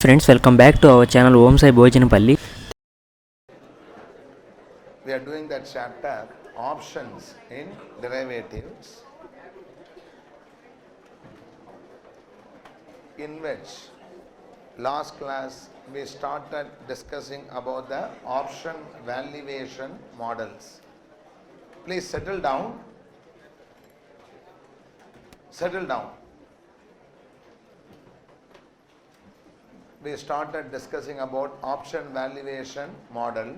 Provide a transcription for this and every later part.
Friends, welcome back to our channel OMSAI Bhojanapalli. We are doing that chapter options in derivatives, in which last class we started discussing about the option valuation models. Please settle down. Settle down. We started discussing about option valuation model,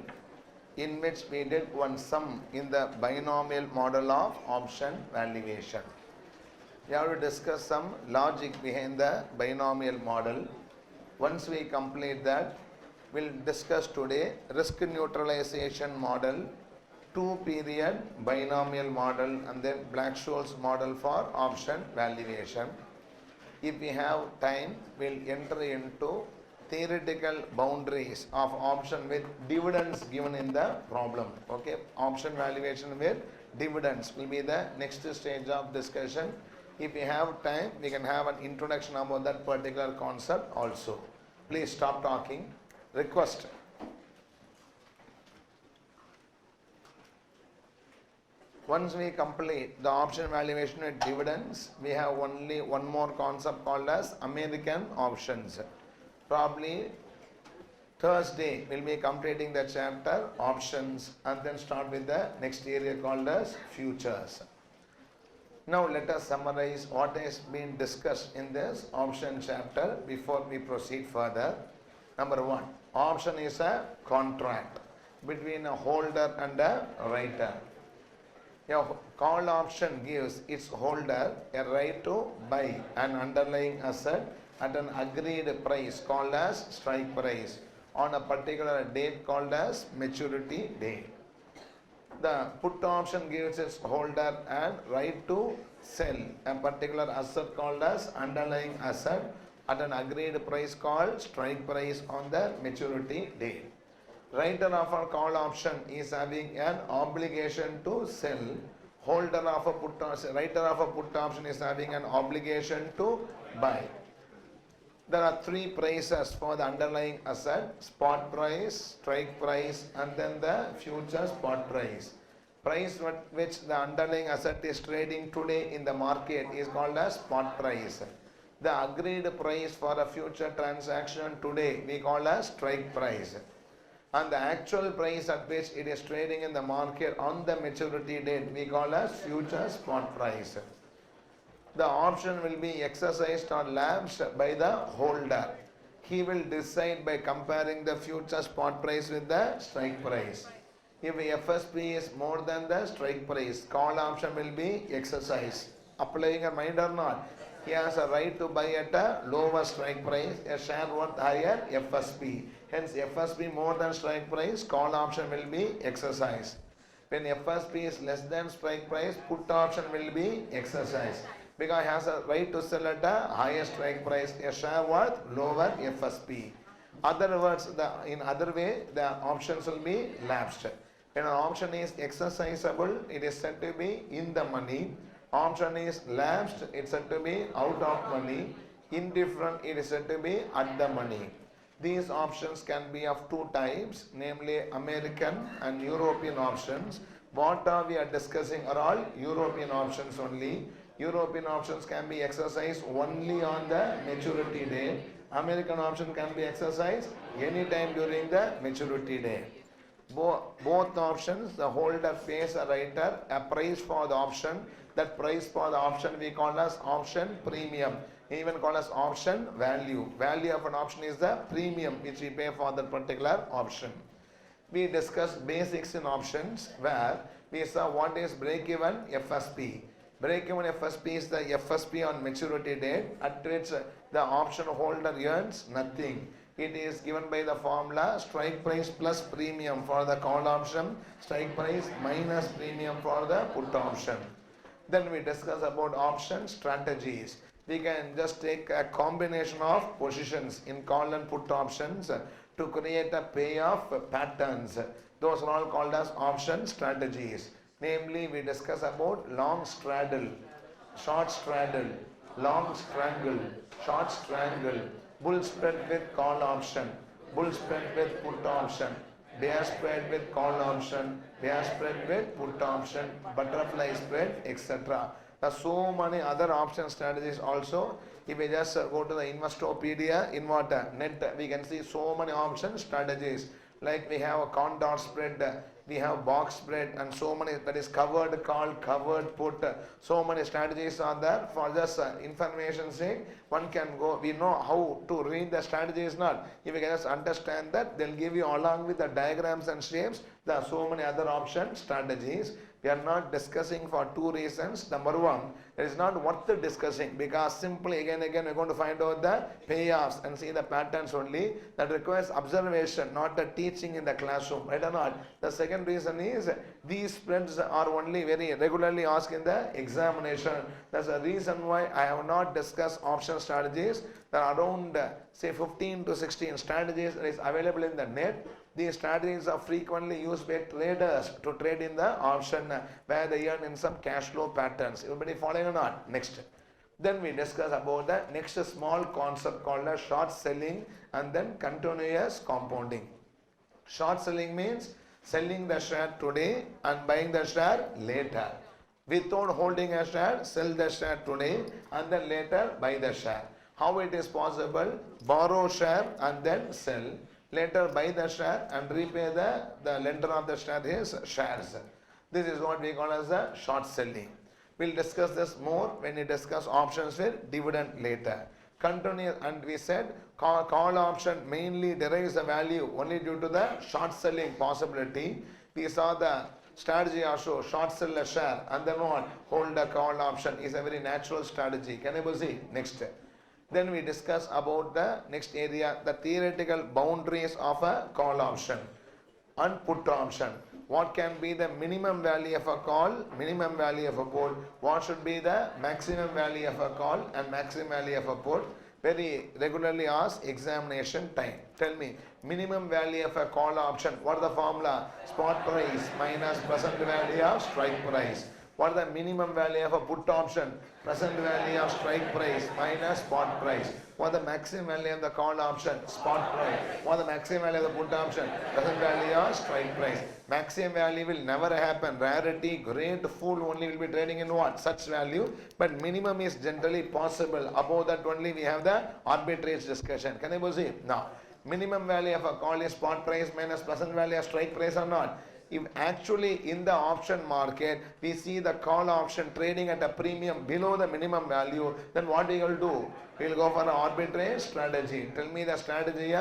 in which we did one sum in the binomial model of option valuation. We have to discuss some logic behind the binomial model. Once we complete that, we'll discuss today risk neutralization model, two-period binomial model, and then Black-Scholes model for option valuation. If we have time, we'll enter into theoretical boundaries of option with dividends given in the problem. Okay, option valuation with dividends will be the next stage of discussion. If we have time, we can have an introduction about that particular concept also. Please stop talking. Request. Once we complete the option valuation with dividends, we have only one more concept called as American options. Probably Thursday we'll be completing the chapter options and then start with the next area called as futures. Now let us summarize what has been discussed in this option chapter before we proceed further. Number one, option is a contract between a holder and a writer. A call option gives its holder a right to buy an underlying asset at an agreed price called as strike price on a particular date called as maturity date. The put option gives its holder a right to sell a particular asset called as underlying asset at an agreed price called strike price on the maturity date. Writer of a call option is having an obligation to sell. Holder of a writer of a put option is having an obligation to buy. There are three prices for the underlying asset: spot price, strike price, and then the future spot price. Price at which the underlying asset is trading today in the market is called as spot price. The agreed price for a future transaction today we call as strike price. And the actual price at which it is trading in the market on the maturity date we call as future spot price. The option will be exercised or lapsed by the holder. He will decide by comparing the future spot price with the strike price. If FSP is more than the strike price, call option will be exercised. Applying a mind or not, he has a right to buy at a lower strike price, a share worth higher FSP. Hence, FSP more than strike price, call option will be exercised. When FSP is less than strike price, put option will be exercised, because he has a right to sell at a higher strike price, a share worth lower FSP. Other words, in other way, the options will be lapsed. When an option is exercisable, it is said to be in the money. Option is lapsed, it's said to be out of money. Indifferent, it is said to be at the money. These options can be of two types, namely American and European options. What we are discussing are all European options only. European options can be exercised only on the maturity day. American option can be exercised anytime during the maturity day. Both options, the holder pays a writer a price for the option. That price for the option we call as option premium, even called as option value. Value of an option is the premium which we pay for that particular option. We discussed basics in options, where we saw what is break-even FSP. Break-even FSP is the FSP on maturity date at which the option holder earns nothing. It is given by the formula strike price plus premium for the call option, strike price minus premium for the put option. Then we discuss about option strategies. We can just take a combination of positions in call and put options to create a payoff patterns. Those are all called as option strategies. Namely, we discuss about long straddle, short straddle, long strangle, short strangle, bull spread with call option, bull spread with put option, bear spread with call option, bear spread with put option, butterfly spread, etc. There are so many other option strategies also. If we just go to the Investopedia in what net, we can see so many option strategies. Like we have a condor spread, we have box spread, and so many, that is covered call, covered put. So many strategies are there. For just information sake, one can go, we know how to read the strategies not. If you can just understand that, they'll give you along with the diagrams and shapes. There are so many other option strategies. We are not discussing for two reasons. Number one, it is not worth discussing because simply again we're going to find out the payoffs and see the patterns only. That requires observation, not the teaching in the classroom, right or not? The second reason is these spreads are only very regularly asked in the examination. That's the reason why I have not discussed option strategies. There are around say 15 to 16 strategies that is available in the net. These strategies are frequently used by traders to trade in the option where they earn in some cash flow patterns. Everybody following or not? Next. Then we discuss about the next small concept called as short selling and then continuous compounding. Short selling means selling the share today and buying the share later. Without holding a share, sell the share today and then later buy the share. How it is possible? Borrow share and then sell. Later buy the share and repay the lender of the share his shares. This is what we call as a short selling. We'll discuss this more when we discuss options with dividend later. Continue, and we said call option mainly derives the value only due to the short selling possibility. We saw the strategy also, short sell a share and then what? Hold a call option is a very natural strategy. Can you see? Next. Then we discuss about the next area, the theoretical boundaries of a call option and put option. What can be the minimum value of a call, minimum value of a put? What should be the maximum value of a call and maximum value of a put? Very regularly asked examination time. Tell me, minimum value of a call option, what is the formula? Spot price minus present value of strike price. What is the minimum value of a put option? Present value of strike price minus spot price. What is the maximum value of the call option? Spot price. What is the maximum value of the put option? Present value of strike price. Maximum value will never happen. Rarity, great fool only will be trading in what? Such value. But minimum is generally possible. Above that only we have the arbitrage discussion. Can you see? Now, minimum value of a call is spot price minus present value of strike price or not? If actually in the option market we see the call option trading at a premium below the minimum value, then what we will do? We will go for an arbitrage strategy. Tell me the strategy.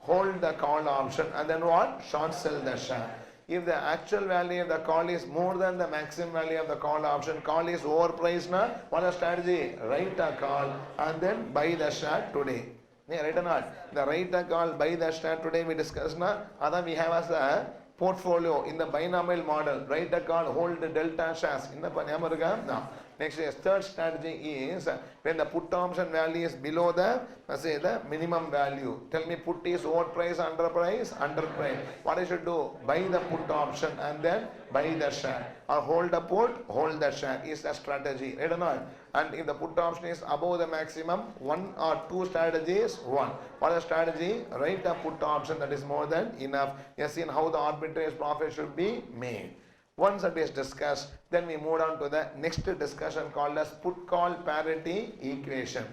Hold the call option and then what? Short sell the share. If the actual value of the call is more than the maximum value of the call option, call is overpriced, what is the strategy? Write a call and then buy the share today. Yeah, right or not? The write a call, buy the share today we discussed. Then we have as a portfolio in the binomial model. Write a call, hold the delta shares. Now, next is third strategy is when the put option value is below the, say the minimum value. Tell me, put is overpriced, underpriced, underpriced. What I should do? Buy the put option and then buy the share. Or hold the put, hold the share is the strategy. Right or not? And if the put option is above the maximum, one or two strategies, one. What is the strategy? Write a put option, that is more than enough. You have seen how the arbitrage profit should be made. Once that is discussed, then we move on to the next discussion called as put call parity equation.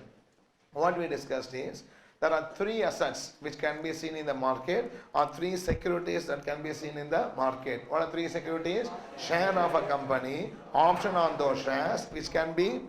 What we discussed is there are three assets which can be seen in the market or three securities that can be seen in the market. What are three securities? Share of a company, option on those shares which can be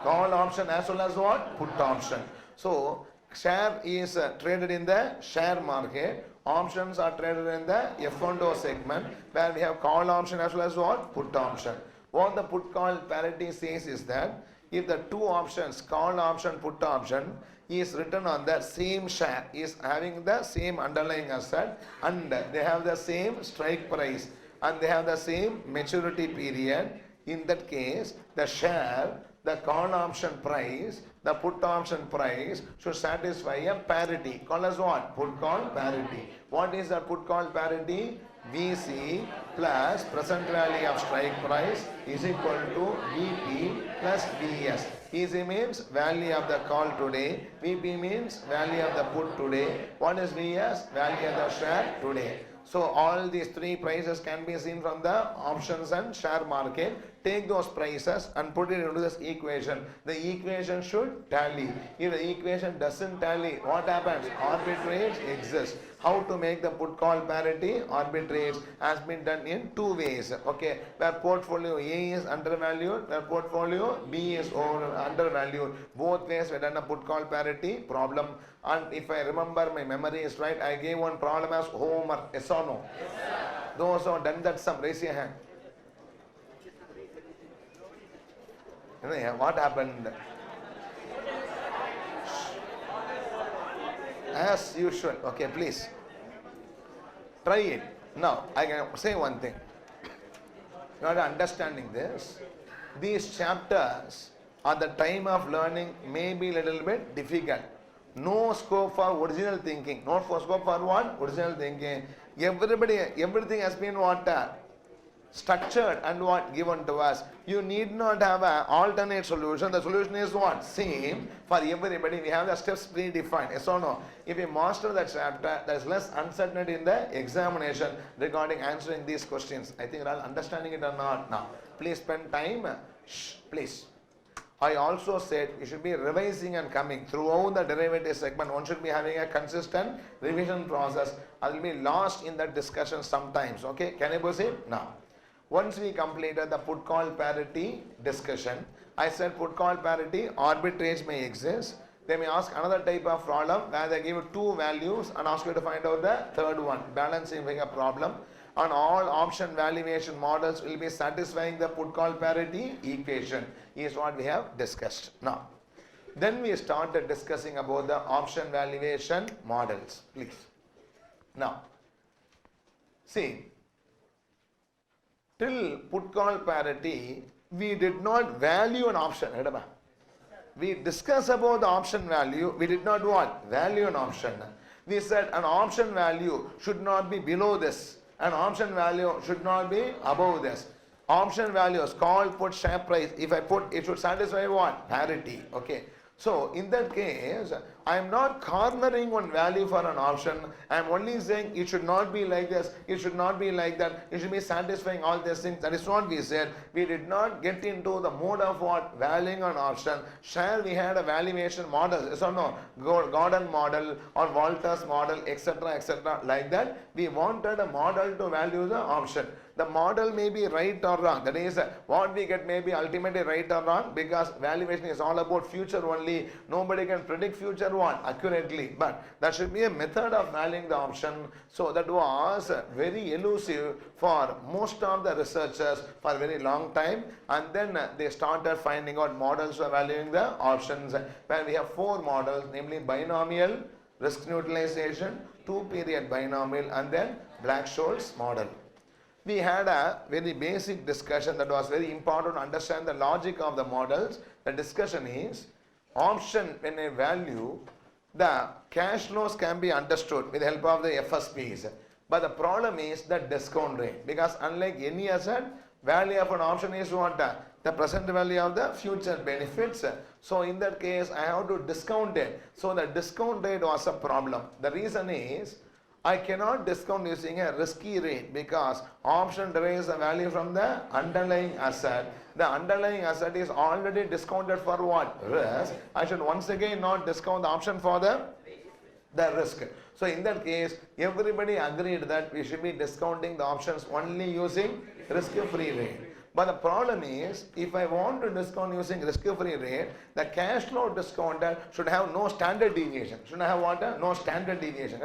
call option as well as what? Put option. So share is traded in the share market. Options are traded in the F&O segment where we have call option as well as what? Put option. What the put call parity says is that if the two options, call option, put option, is written on the same share, is having the same underlying asset and they have the same strike price and they have the same maturity period, in that case the share, the call option price, the put option price should satisfy a parity. Call as what? Put call parity. What is the put call parity? VC plus present value of strike price is equal to VP plus VS. EC means value of the call today. VP means value of the put today. What is VS? Value of the share today. So all these three prices can be seen from the options and share market. Take those prices and put it into this equation. The equation should tally. If the equation doesn't tally, what happens? Arbitrage exists. How to make the put call parity? Arbitrage has been done in two ways. Okay, where portfolio A is undervalued, where portfolio B is undervalued. Both ways we done a put call parity problem. And if I remember, my memory is right, I gave one problem as homework. Yes or no? Yes, sir. Those who have done that sum, raise your hand. What happened? As usual. Okay, please. Try it. Now, I can say one thing. You are understanding this. These chapters at the time of learning may be a little bit difficult. No scope for original thinking. No scope for what? Original thinking. Everything has been what? Structured and what given to us. You need not have an alternate solution. The solution is what? Same for everybody. We have the steps predefined. Yes or no? If you master that chapter, there is less uncertainty in the examination regarding answering these questions. I think you are all understanding it or not now. Please spend time. Please. I also said you should be revising and coming throughout the derivative segment. One should be having a consistent revision process. I will be lost in that discussion sometimes. Okay, can you proceed? Now, once we completed the put call parity discussion, I said put call parity, arbitrage may exist. They may ask another type of problem where they give you two values and ask you to find out the third one, balancing figure problem. And all option valuation models will be satisfying the put call parity equation is what we have discussed. Now, then we started discussing about the option valuation models. Please. Now, see, till put call parity, we did not value an option. We discussed about the option value. We did not what? Value an option. We said an option value should not be below this. An option value should not be above this. Option values, call, put, share price. If I put, it should satisfy what? Parity. Okay. So, in that case, I am not cornering one value for an option. I am only saying it should not be like this, it should not be like that, it should be satisfying all these things. That is what we said. We did not get into the mode of what? Valuing an option. Share, we had a valuation model, yes or no? Gordon model or Walters model, etc. Like that. We wanted a model to value the option. The model may be right or wrong. That is, what we get may be ultimately right or wrong, because valuation is all about future only. Nobody can predict future what? Accurately. But there should be a method of valuing the option. So that was very elusive for most of the researchers for a very long time. And then they started finding out models for valuing the options. Where we have four models, namely binomial, risk neutralization, two-period binomial, and then Black-Scholes model. We had a very basic discussion that was very important to understand the logic of the models. The discussion is, option when a value, the cash flows can be understood with the help of the FSPs. But the problem is the discount rate, because unlike any asset, value of an option is what? The present value of the future benefits. So in that case, I have to discount it. So the discount rate was a problem. The reason is, I cannot discount using a risky rate, because option derives the value from the underlying asset. The underlying asset is already discounted for what? Risk. I should once again not discount the option for the risk. So in that case, everybody agreed that we should be discounting the options only using risk-free rate. But the problem is, if I want to discount using risk-free rate, the cash flow discounted should have no standard deviation. Should have what? No standard deviation.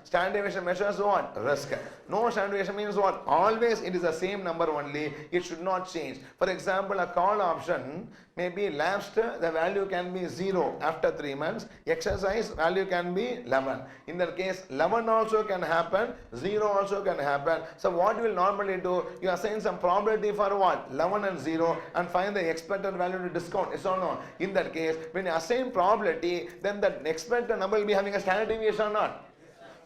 Standard deviation measures what? Risk. No standard deviation means what? Always it is the same number only. It should not change. For example, a call option may be lapsed, the value can be 0 after 3 months. Exercise value can be 11. In that case, 11 also can happen, 0 also can happen. So what you will normally do, you assign some probability for what? 11 and 0 and find the expected value to discount. Yes or no? In that case, when you assign probability, then the expected number will be having a standard deviation or not?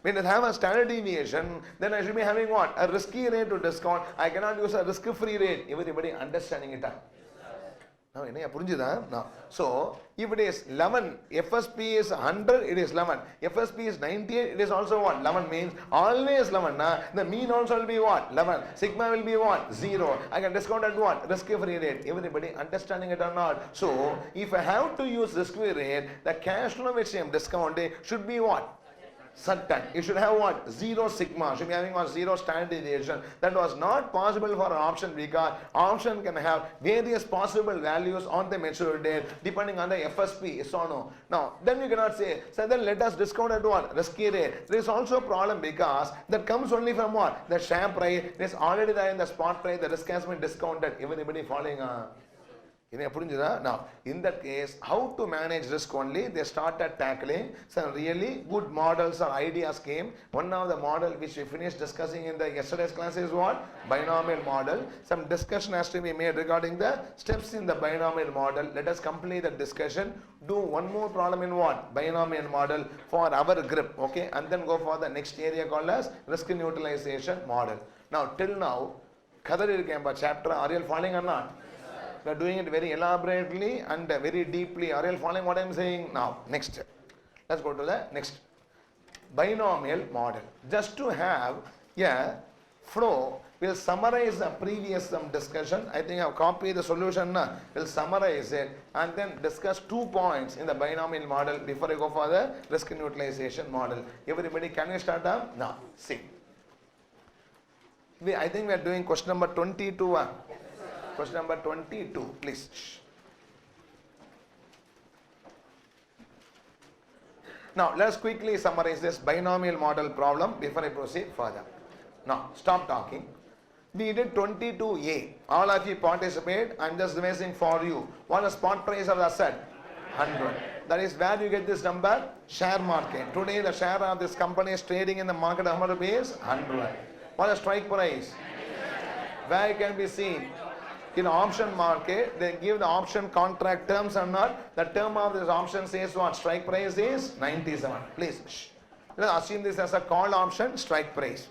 When I have a standard deviation, then I should be having what? A risky rate to discount. I cannot use a risk-free rate. Everybody understanding it? Now, so if it is 11, FSP is 100, it is 11. FSP is 98, it is also what? 11 means always 11. The mean also will be what? 11. Sigma will be what? 0. I can discount at what? Risk-free rate. Everybody understanding it or not? So, if I have to use risk-free rate, the cash flow which I am discounting should be what? Certain. You should have what? 0 sigma. Should be having what? 0 standard deviation. That was not possible for an option because option can have various possible values on the maturity date depending on the FSP. Yes or no? Now, then you cannot say, so then let us discount at what? Risky rate. There is also a problem because that comes only from what? The share price. It is already there in the spot price. The risk has been discounted. Everybody following now, in that case, how to manage risk only, they started tackling some really good models or ideas came. One of the model which we finished discussing in the yesterday's class is what? Binomial model. Some discussion has to be made regarding the steps in the binomial model. Let us complete the discussion. Do one more problem in what? Binomial model for our grip, okay? And then go for the next area called as risk neutralization model. Now, till now, Kadari Kemba chapter, are you following or not? We are doing it very elaborately and very deeply. Are you following what I am saying? Now, next. Let's go to the next. Binomial model. Just to have a flow, we'll summarize the previous discussion. I think I've copied the solution. We'll summarize it and then discuss 2 points in the binomial model before I go for the risk neutralization model. Everybody, can we start up? Now, see. I think we are doing question number 22. Question number 22, please. Now, let's quickly summarize this binomial model problem before I proceed further. Now, stop talking. We did 22A. All of you participate. I'm just revising for you. What is spot price of the asset? 100. That is where you get this number? Share market. Today, the share of this company is trading in the market how much rupees? 100. What is strike price? Where it can be seen? In option market, they give the option contract terms or not. The term of this option says what? Strike price is 97. Please, let's assume this as a call option, strike price.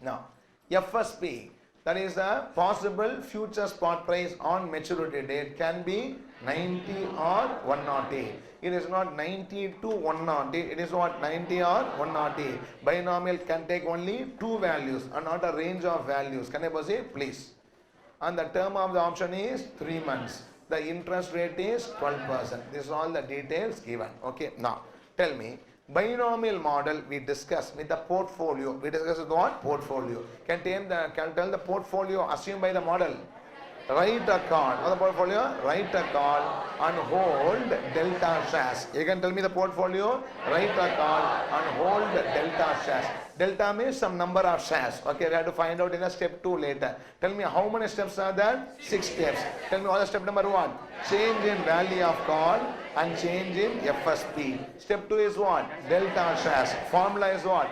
Now, FSP, that is the possible future spot price on maturity date, can be 90 or 108. It is not 90 to 108. It is what? 90 or 108. Binomial can take only 2 values and not a range of values. Can I proceed? Please. And the term of the option is 3 months. The interest rate is 12%. This is all the details given. Okay. Now, tell me, binomial model we discussed with the portfolio. We discussed with what? Portfolio. Can tell the portfolio assumed by the model. Write a call. What the portfolio? Write a call and hold delta shares. You can tell me the portfolio. Write a call and hold delta shares. Delta means some number of shares. Okay, we have to find out in a step 2 later. Tell me how many steps are there? 6 steps. Tell me what is step number 1? Change in value of call and change in FSP. Step 2 is what? Delta shares. Formula is what?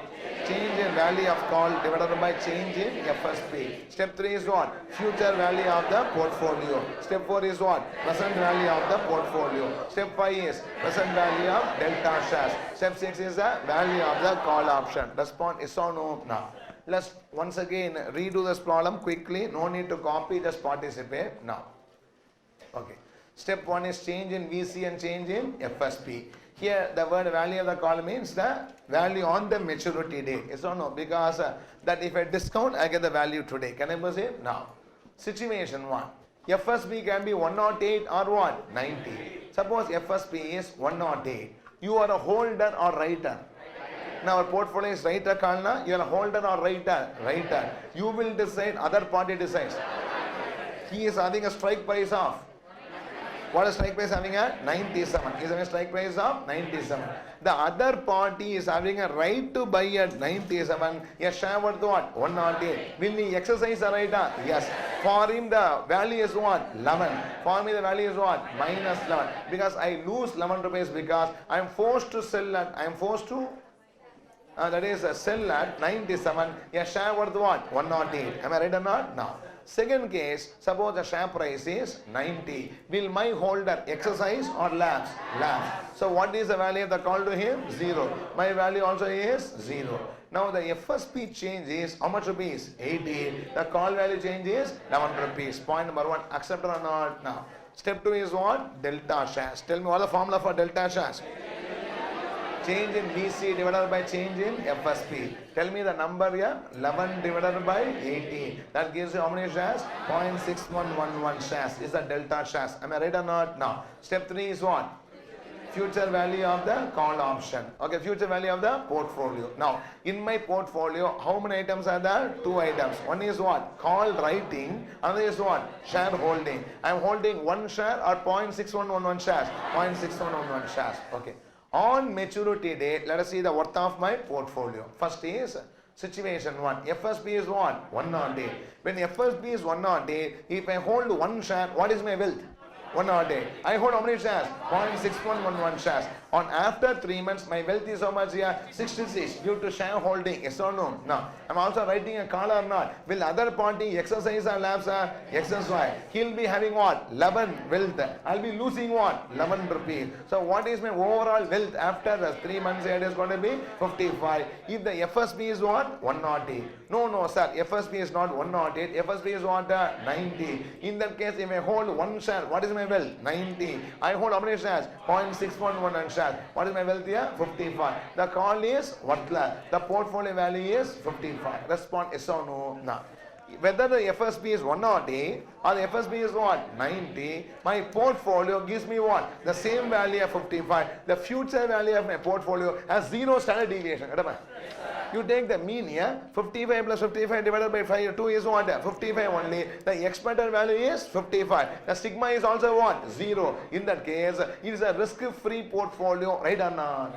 Change in value of call divided by change in FSP. Step 3 is what? Future value of the portfolio. Step 4 is what? Present value of the portfolio. Step 5 is present value of delta shares. Step 6 is the value of the call option. Respond is or no? Now, let's once again redo this problem quickly. No need to copy, just participate now. Okay. Step 1 is change in VC and change in FSP. Here the word value of the call means the value on the maturity date. Yes or no? Because that if I discount, I get the value today. Can I proceed? Now, situation 1. FSP can be 108 or what? 90. Suppose FSP is 108. You are a holder or writer. Now our portfolio is writer call na. You are a holder or writer? Writer. You will decide, other party decides. He is having a strike price of. What is strike price having a? 97. He is having a strike price of 97. The other party is having a right to buy at 97. A share worth what? 108. Will he exercise the right? Yes. For him the value is what? 11. For me the value is what? Minus 11. Because I lose 11 rupees because I am forced to sell at, I am forced to that is a sell at 97. A share worth what? 108. Am I right or not? No. Second case, suppose the share price is 90. Will my holder exercise or lapse? Lapse. So what is the value of the call to him? 0. My value also is 0. Now the FSP change is how much rupees? 80. The call value change is 11 rupees. Point number 1. Accepted or not? Now. Step 2 is what? Delta shares. Tell me what the formula for delta shares? Change in VC divided by change in FSP. Tell me the number here. 11 divided by 80. That gives you how many shares? 0.6111 shares is the delta shares. Am I right or not? Now. Step 3 is what? Future value of the call option. Okay, future value of the portfolio. Now, in my portfolio, how many items are there? 2 items. One is what? Call writing. Another is what? Shareholding. I am holding 1 share or 0.6111 shares. 0.6111 shares. Okay. On maturity date, let us see the worth of my portfolio. First is situation 1. FSP is what? 108. When FSP is 108, if I hold 1 share, what is my wealth? 108. I hold how many shares? 0.6111 shares. On after 3 months, my wealth is how much here? 66 due to shareholding. Yes or no? No. I'm also writing a call or not. Will other party exercise or lapse? Exercise. He'll be having what? 11 wealth. I'll be losing what? 11 rupees. So what is my overall wealth after the 3 months? It is going to be 55. If the FSP is what? 108. No, sir. FSP is not 108. FSP is what? 90. In that case, if I hold 1 share, what is my wealth? 90. I hold how many shares? 0.6111 shares. What is my wealth here? 55. The call is worthless. The portfolio value is 55. Respond yes or no? No. Whether the FSP is 108 or the FSP is what? 90. My portfolio gives me what? The same value of 55. The future value of my portfolio has 0 standard deviation. You take the mean here, 55 plus 55 divided by 5, 2 is what? 55 only. The expected value is 55. The sigma is also what? 0. In that case, it is a risk-free portfolio, right or not?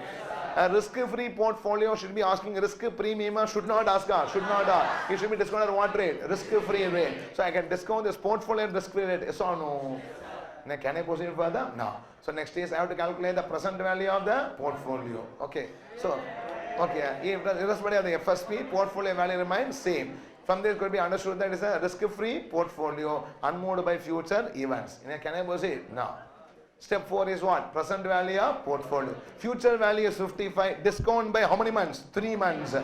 A risk-free portfolio should be asking risk premium, should not ask, should not ask. It should be discounted at what rate? Risk-free rate. So I can discount this portfolio at risk-free rate, yes or no? Now can I proceed further? No. So next is I have to calculate the present value of the portfolio. Okay. So, okay, if irrespective of the FSP, portfolio value remains same. From this could be understood that it is a risk-free portfolio unmoved by future events. Can I proceed? No. Step 4 is what? Present value of portfolio. Future value is 55. Discount by how many months? 3 months.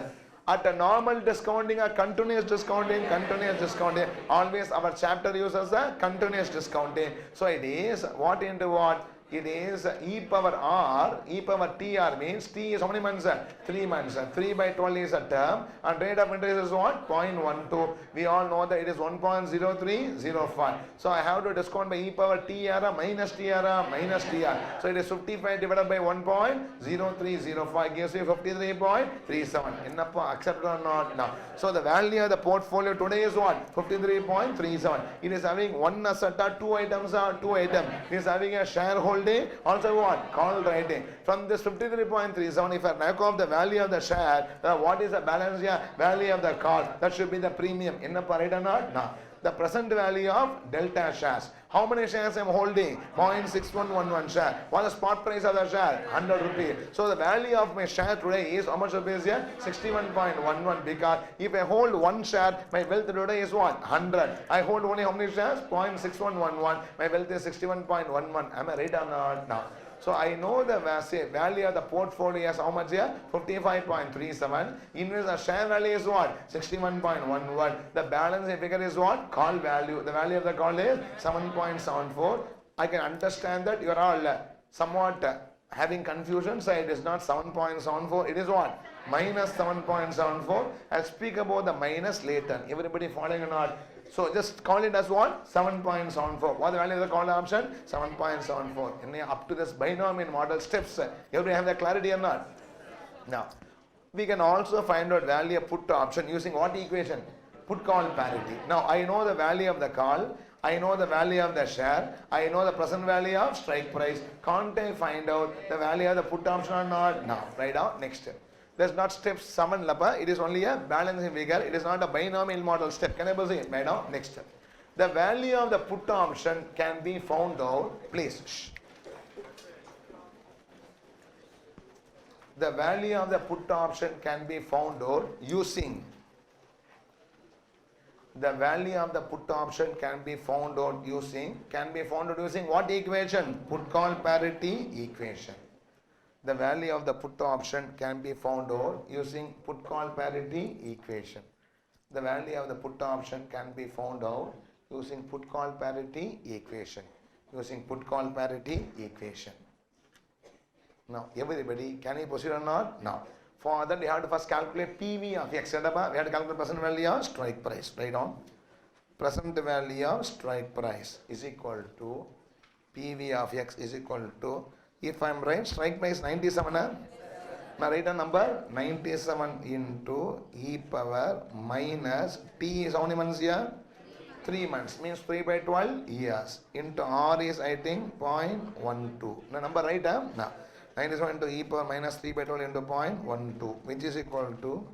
At a normal discounting or continuous discounting, always our chapter uses a continuous discounting. So it is what into what? It is e power r, e power tr means t is how many months? 3 months. 3 by 12 is a term and rate of interest is what? 0.12. We all know that it is 1.0305. So I have to discount by e power tr minus tr. So it is 55 divided by 1.0305 gives you 53.37. Ennappa, accepted or not? No. So the value of the portfolio today is what? 53.37. It is having 1 asset or 2 items or 2 items. It is having a shareholding. Also what? Call writing. From this 53.37, if I knock off the value of the share, what is the balance here? Value of the call. That should be the premium. Ennappa, right or not? No. The present value of delta shares. How many shares I am holding? 0.6111 share. What is the spot price of the share? 100 rupees. So the value of my share today is how much rupees here? 61.11 because if I hold 1 share, my wealth today is what? 100. I hold only how many shares? 0.6111. My wealth is 61.11. Am I right or not? No. So I know the value of the portfolio is how much here? 55.37. Invest the share value is what? 61.11. The balance figure is what? Call value. The value of the call is 7.74. I can understand that you are all somewhat having confusion. So it is not 7.74. It is what? Minus 7.74. I'll speak about the minus later. Everybody following or not? So just call it as what? 7.74. What the value of the call option? 7.74. Up to this binomial model steps. Everybody have that clarity or not? Now, we can also find out value of put option using what equation? Put call parity. Now, I know the value of the call. I know the value of the share. I know the present value of strike price. Can't I find out the value of the put option or not? Now, write down next step. That's not step 7 lappa. It is only a balancing figure. It is not a binomial model step. Can I proceed? Right now, next step. The value of the put option can be found out. Please. Shh. The value of the put option can be found out using The value of the put option can be found out using what equation? Put call parity equation. The value of the put option can be found out using put call parity equation. The value of the put option can be found out using put call parity equation. Now, everybody, can you proceed or not? Now, for that we have to first calculate PV of X. We have to calculate present value of strike price. Write down. Present value of strike price is equal to PV of X is equal to, if I am right, strike price 97. Now write a number 97 into e power minus T is how many months here? 3 months, means 3 by 12 years, into R is I think 0.12. Now number right? Now 97 into e power minus 3 by 12 into 0.12, which is equal to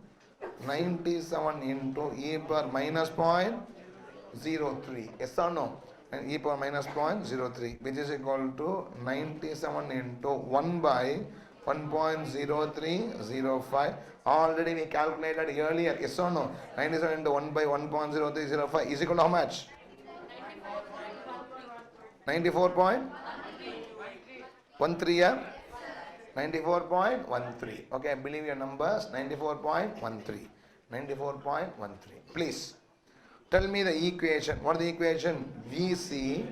97 into e power minus 0.03. Yes or no? And e power minus 0.03, which is equal to 97 into 1 by 1.0305. Already we calculated earlier. Yes or no? 97 into 1 by 1.0305 is equal to how much? 94.13. Yeah? 94.13. Okay, I believe your numbers. 94.13. 94.13. Please tell me the equation. What is the equation? VC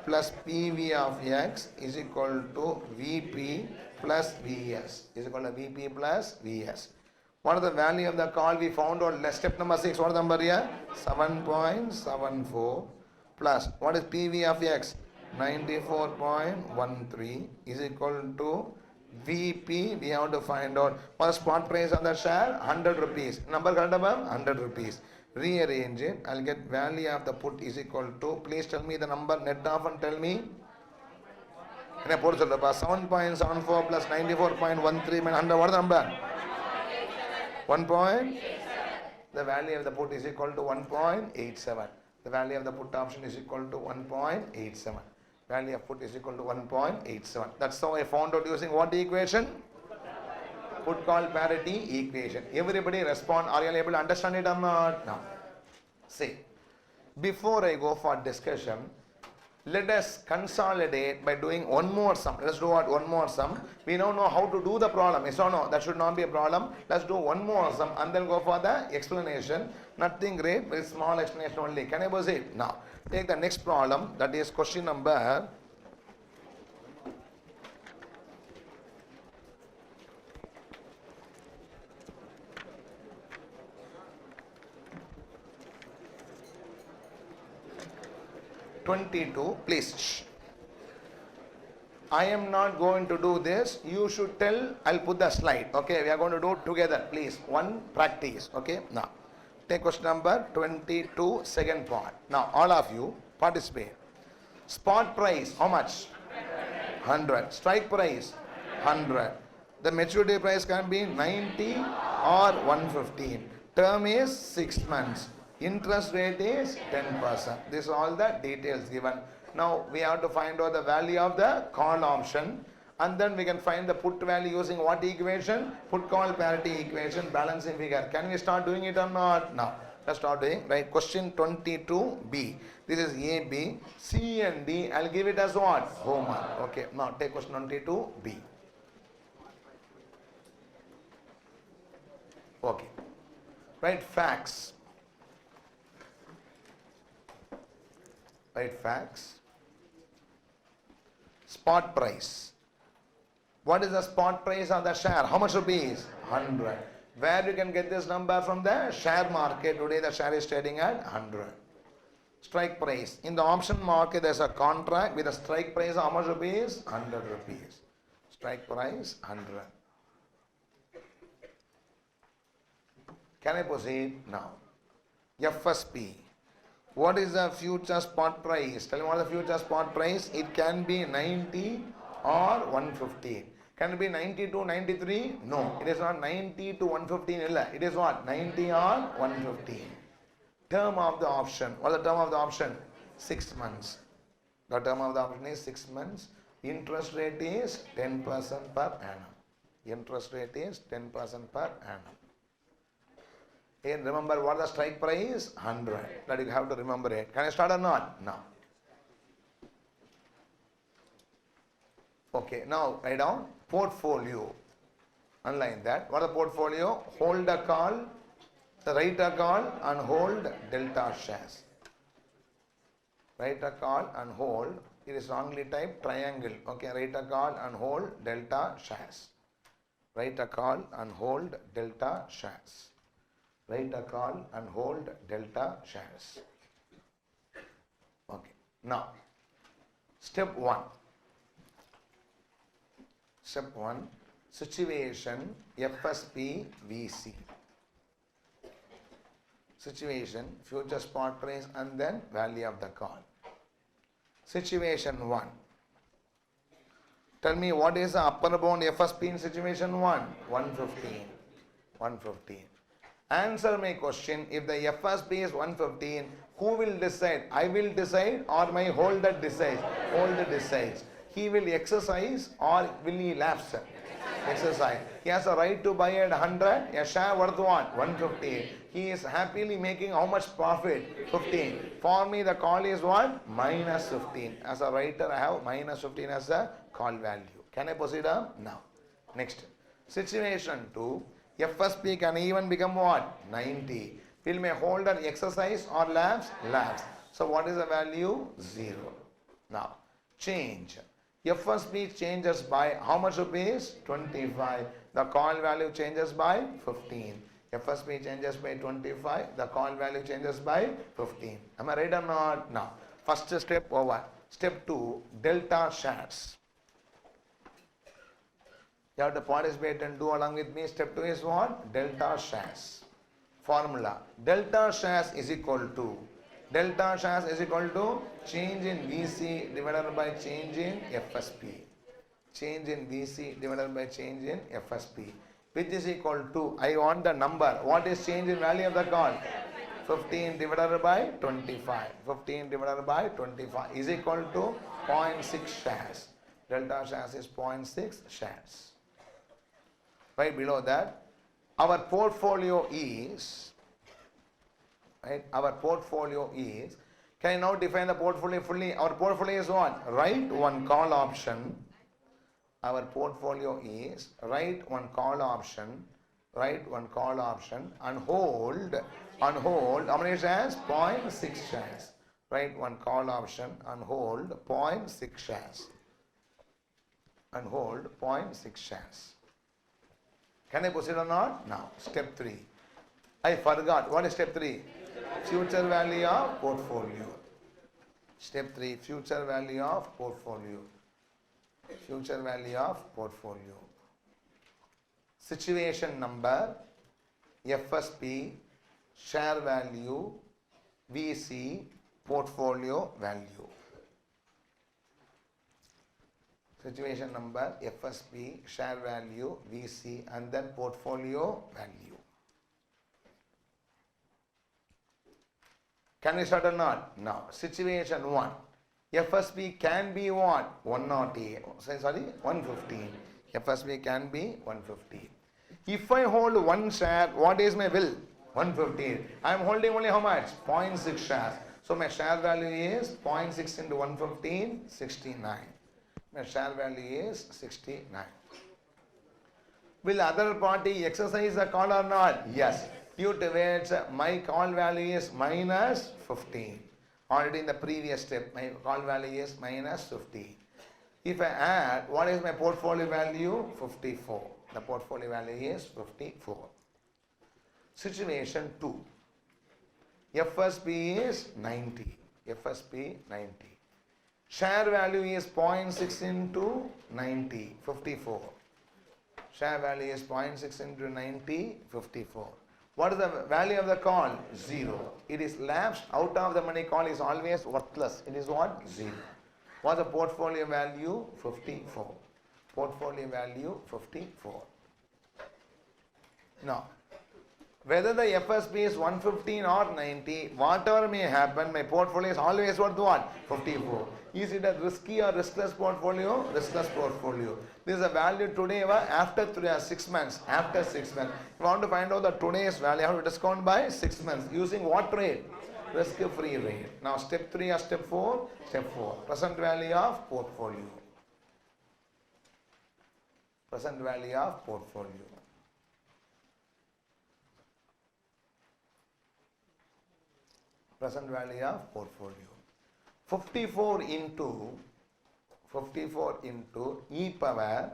plus PV of X is equal to VP plus VS. Is equal to VP plus VS. What is the value of the call we found out? Let's step number 6. What is the number here? 7.74 plus. What is PV of X? 94.13 is equal to VP. We have to find out what is spot price of the share? 100 rupees. Number correct above? 100 rupees. Rearrange it. I'll get value of the put is equal to. Please tell me the number net off and tell me. 7.74 plus 94.13 minus 100. What is the number? 1. The value of the put is equal to 1.87. The value of the put option is equal to 1.87. Value of put is equal to 1.87. That's how I found out using what equation? Put call parity equation. Everybody respond. Are you able to understand it or not? Now, see, before I go for discussion, let us consolidate by doing one more sum. Let's do what? One more sum. We now know how to do the problem. Yes or no? That should not be a problem. Let's do one more sum and then go for the explanation. Nothing great, very small explanation only. Can I proceed? Now, take the next problem. That is question number 22. Please. Shh. I am not going to do this. You should tell. I'll put the slide. Okay, we are going to do it together. Please. One practice. Okay. Now, take question number 22, second part. Now, all of you participate. Spot price, how much? 100. Strike price, 100. The maturity price can be 90 or 115. Term is 6 months. Interest rate is 10%. This is all the details given. Now we have to find out the value of the call option, and then we can find the put value using what equation? Put call parity equation, balancing figure. Can we start doing it or not? Now let's start doing. Right, question 22B. This is A, B, C and D. I'll give it as what? Homework. Okay, now take question 22B. Okay, write facts. Write facts. Spot price. What is the spot price of the share? How much rupees? 100. Where you can get this number? From the share market. Today the share is trading at 100. Strike price. In the option market there is a contract with a strike price of how much rupees? 100 rupees. Strike price 100. Can I proceed? Now. FSP. What is the future spot price? Tell me what is the future spot price? It can be 90 or 115. Can it be 90 to 93? No, it is not 90 to 115. It is what? 90 or 115. Term of the option. What is the term of the option? 6 months. The term of the option is 6 months. Interest rate is 10% per annum. Interest rate is 10% per annum. And remember what the strike price? 100. That you have to remember it. Can I start or not? No. Okay, now write down portfolio. Underline that. What is the portfolio? Hold a call, write a call and hold delta shares. Write a call and hold. It is wrongly typed triangle. Okay, write a call and hold delta shares. Write a call and hold delta shares. Write a call and hold delta shares. Okay. Now, step 1. Step 1. Situation FSP VC. Situation, future spot price and then value of the call. Situation 1. Tell me what is the upper bound FSP in situation 1? 115. 115. Answer my question. If the FSP is 115, who will decide? I will decide or my holder decides? Holder decides. He will exercise or will he lapse? Exercise. He has a right to buy at 100. A share worth what? 150. He is happily making how much profit? 15. For me the call is what? Minus 15. As a writer I have minus 15 as a call value. Can I proceed on? Now. Next. Situation 2. FSP can even become what? 90. Will my holder exercise or lapse? Lapse. So what is the value? 0. Now. Change. FSP changes by how much rupees? 25. The call value changes by 15. FSP changes by 25. The call value changes by 15. Am I right or not? Now, first step over. Step 2, delta shares. You have to participate and do along with me. Step 2 is what? Delta shares. Formula. Delta shares is equal to change in VC divided by change in FSP. Change in VC divided by change in FSP. Which is equal to, I want the number. What is change in value of the call? 15 divided by 25. 15 divided by 25 is equal to 0.6 shares. Delta shares is 0.6 shares. Right below that, our portfolio is, right? Our portfolio is, can I now define the portfolio fully? Our portfolio is what? Write one call option. Our portfolio is write one call option, and hold, how many shares? 0.6 shares. Write one call option and hold 0.6 shares. And hold 0.6 shares. Can I proceed or not? Now, step 3. I forgot. What is step 3? Future value of portfolio. Step 3, future value of portfolio. Future value of portfolio. Situation number, FSP, share value, VC, portfolio value. Situation number, FSP, share value, VC, and then portfolio value. Can we start or not? Now, situation 1. FSP can be what? 108. Sorry, 115. FSP can be 115. If I hold one share, what is my will? 115. I am holding only how much? 0.6 shares. So my share value is 0.6 into 115, 69. My share value is 69. Will other party exercise the call or not? Yes. Due to which my call value is minus 15. Already in the previous step, my call value is minus 15. If I add, what is my portfolio value? 54. The portfolio value is 54. Situation 2. FSP is 90. FSP 90. Share value is 0.6 into 90, 54. Share value is 0.6 into 90, 54. What is the value of the call? 0. It is lapsed out of the money. Call is always worthless. It is what? 0. What's the portfolio value? 54. Portfolio value 54. Now, Whether the FSP is 115 or 90, whatever may happen, my portfolio is always worth what? 54. Is it a risky or riskless portfolio? Riskless portfolio. This is a value today after 6 months. After 6 months. If you want to find out the today's value, you have to discount by 6 months. Using what rate? Risk-free rate. Now step 3 or step 4? Step 4. Present value of portfolio. Present value of portfolio. Present value of portfolio. 54 into e power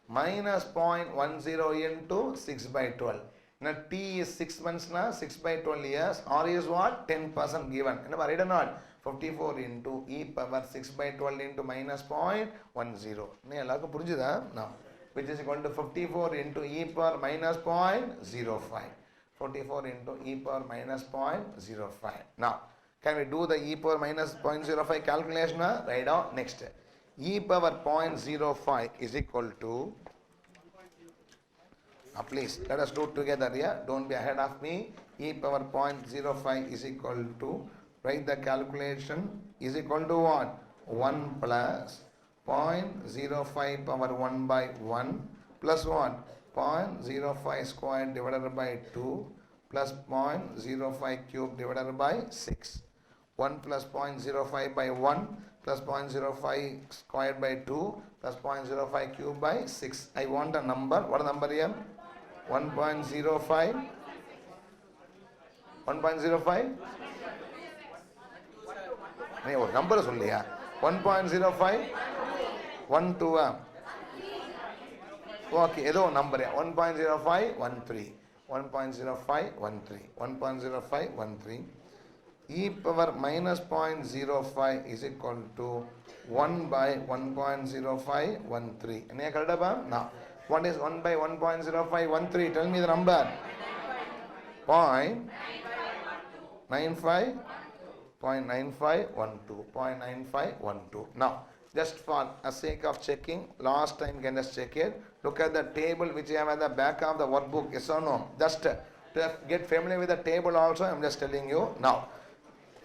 minus 0.10 into 6 by 12. Now T is 6 months now, 6 by 12 years. R is what? 10% given. Right or not? 54 into e power 6 by 12 into minus 0.10. Now, which is equal to 54 into e power minus 0.05. 44 into e power minus 0.05. Now, can we do the e power minus 0.05 calculation? Write down. Next. E power 0.05 is equal to, please let us do it together here. Don't be ahead of me. E power 0.05 is equal to, write the calculation, is equal to what? 1 plus 0.05 power 1 by 1 plus what? 0.05 square divided by 2 plus 0.05 cube divided by 6. 1 plus 0.05 by 1 plus 0.05 squared by 2 plus 0.05 cube by 6. I want a number. What is the number here? 1.05. 1.05? Number is 1.05. 1.2. Okay, this number 1.0513. 1.0513. E power minus 0.05 is equal to 1 by 1.0513. Now, what is 1 by 1.0513? Tell me the number. 0.9512. 0.9512. Now, just for the sake of checking, last time can just check it. Look at the table which you have at the back of the workbook. Yes or no? Just to get familiar with the table also, I am just telling you now.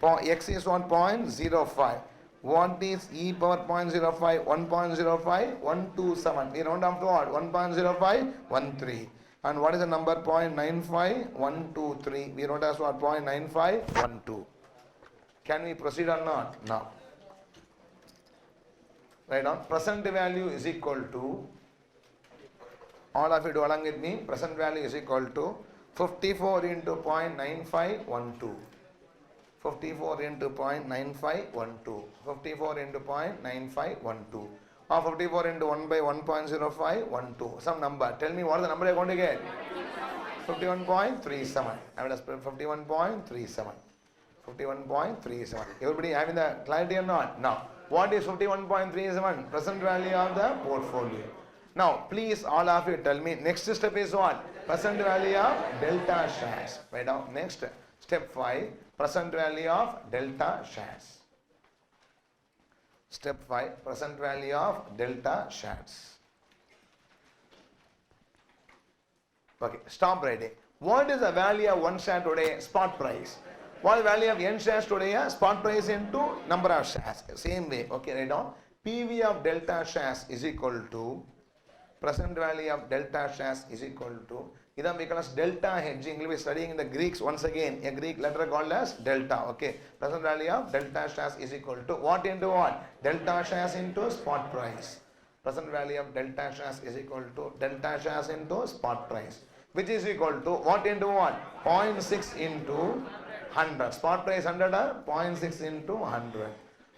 X is 1.05. What is e power 0.05? 1.05? 127. We round up to what? 1.0513. And what is the number? 0.95123. We wrote as what? 0.9512. Can we proceed or not? Now. Right on. Present value is equal to, all of you do along with me, present value is equal to 54 into 0.9512. 54 into 0.9512. 54 into 0.9512. Or 54 into 1 by 1.0512. Some number. Tell me what is the number you are going to get? 51.37. I will spell 51.37. 51.37. Everybody having the clarity or not? Now, what is 51.37? Present value of the portfolio. Now, please all of you tell me, next step is what? Present value of delta shares. Write down. Next, step 5, present value of delta shares. Step 5, present value of delta shares. Okay, stop writing. What is the value of one share today? Spot price. What is the value of n shares today? Spot price into number of shares. Same way. Okay, write down. PV of delta shares is equal to, present value of delta shares is equal to, Idam we call as delta hedging. We will be studying in the Greeks once again. A Greek letter called as delta. Okay. Present value of delta shares is equal to what into what? Delta shares into spot price. Present value of delta shares is equal to delta shares into spot price. Which is equal to what into what? 0.6 into 100. Spot price 100 or 0.6 into 100.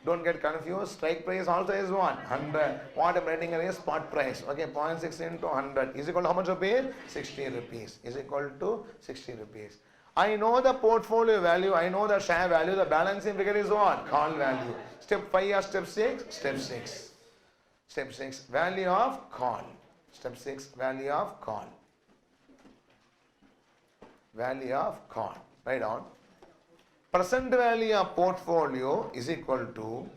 Don't get confused. Strike price also is what? 100. What I'm writing here is spot price. Okay, 0.6 into 100 is equal to how much rupees? 60 rupees. Is equal to 60 rupees. I know the portfolio value. I know the share value. The balancing figure is what? Call value. Step 5 or step 6? Step 6. Step 6. Value of call. Step 6. Value of call. Value of call. Write down. Present value of portfolio is equal to,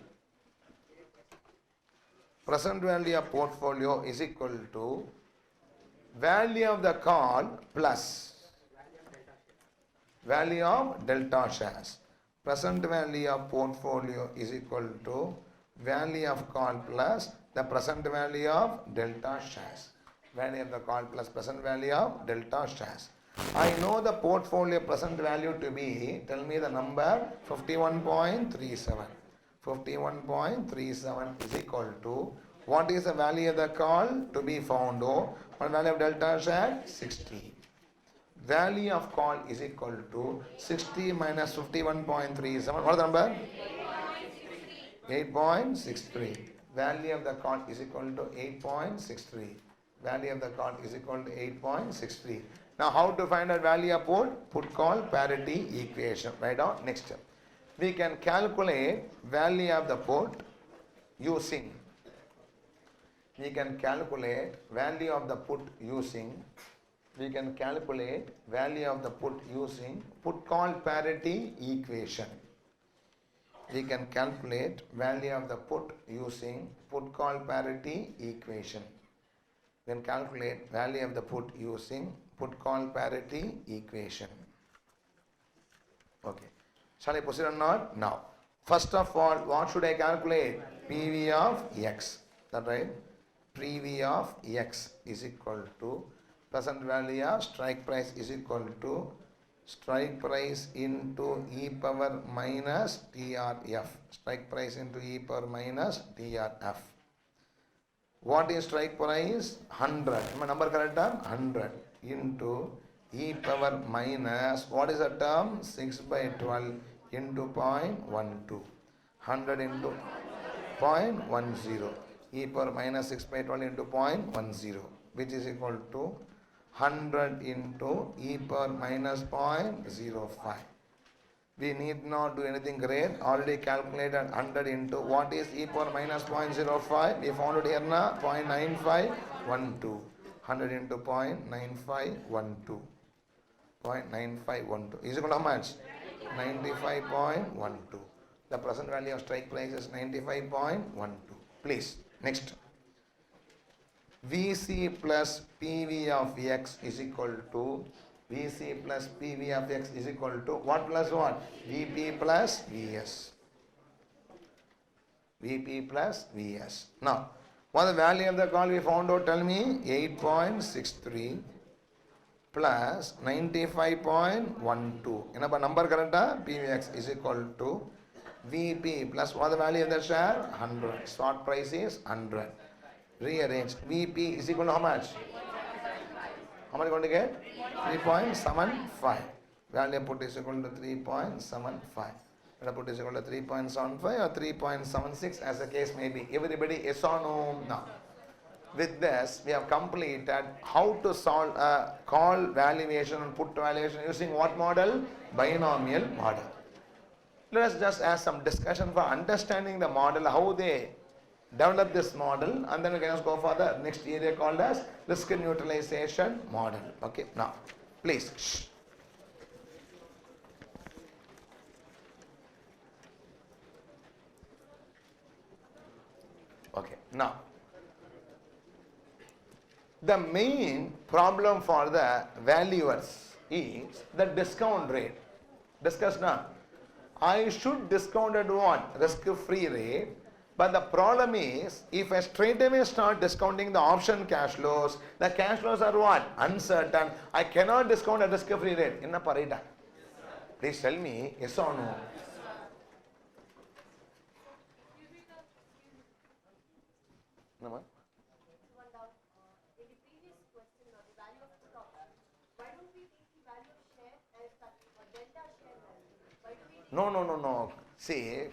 present value of portfolio is equal to value of the call plus value of delta shares. Present value of portfolio is equal to value of call plus the present value of delta shares. Value of the call plus present value of delta shares. I know the portfolio present value to be, tell me the number, 51.37. 51.37 is equal to, what is the value of the call to be found? What value of delta share? 60. Value of call is equal to 60 minus 51.37. What is the number? 8.63. Value of the call is equal to 8.63. Value of the call is equal to 8.63. Now how to find out value of put? Put call parity equation. Write down. Next step. We can calculate value of the put using. We can calculate value of the put using. We can calculate value of the put using put call parity equation. We can calculate value of the put using put call parity equation. Then calculate value of the put using put call parity equation. Okay. Shall I proceed or not? Now. First of all, what should I calculate? PV of X. That right? PV of X is equal to present value of strike price is equal to strike price into e power minus TRF. Strike price into e power minus TRF. What is strike price? 100. My number correct term? 100 into e power minus, what is the term? 6 by 12 into 0.12. 100 into 0.10. E power minus 6 by 12 into 0.10, which is equal to 100 into e power minus 0.05. We need not do anything great. Already calculated 100 into what is e power minus 0.05. We found it here now 0.9512. 100 into 0.9512. 0.9512 is equal to how much? 95.12. The present value of strike price is 95.12. Please, next. VC plus PV of X is equal to VC plus PV of X is equal to what plus what? VP plus VS. VP plus VS. Now, what is the value of the call we found out? Tell me. 8.63 plus 95.12. Enapa number correct? PVX is equal to VP plus what is the value of the share? 100. Short price is 100. Rearrange. VP is equal to how much? How much are you going to get? 3.75. Value put is equal to 3.75. Value put is equal to 3.75 or 3.76 as the case may be. Everybody yes or no? No. With this, we have completed how to solve a call valuation and put valuation using what model? Binomial model. Let us just ask some discussion for understanding the model, how they develop this model, and then we can just go for the next area called as risk neutralization model. Okay, now please. Shh. Okay, now the main problem for the valuers is the discount rate. Discuss now. I should discount at what? Risk-free rate. But the problem is, if I straight away start discounting the option cash flows, the cash flows are what? Uncertain. I cannot discount at risk-free rate. Enna parita? Please tell me, yes or no? No, No. See,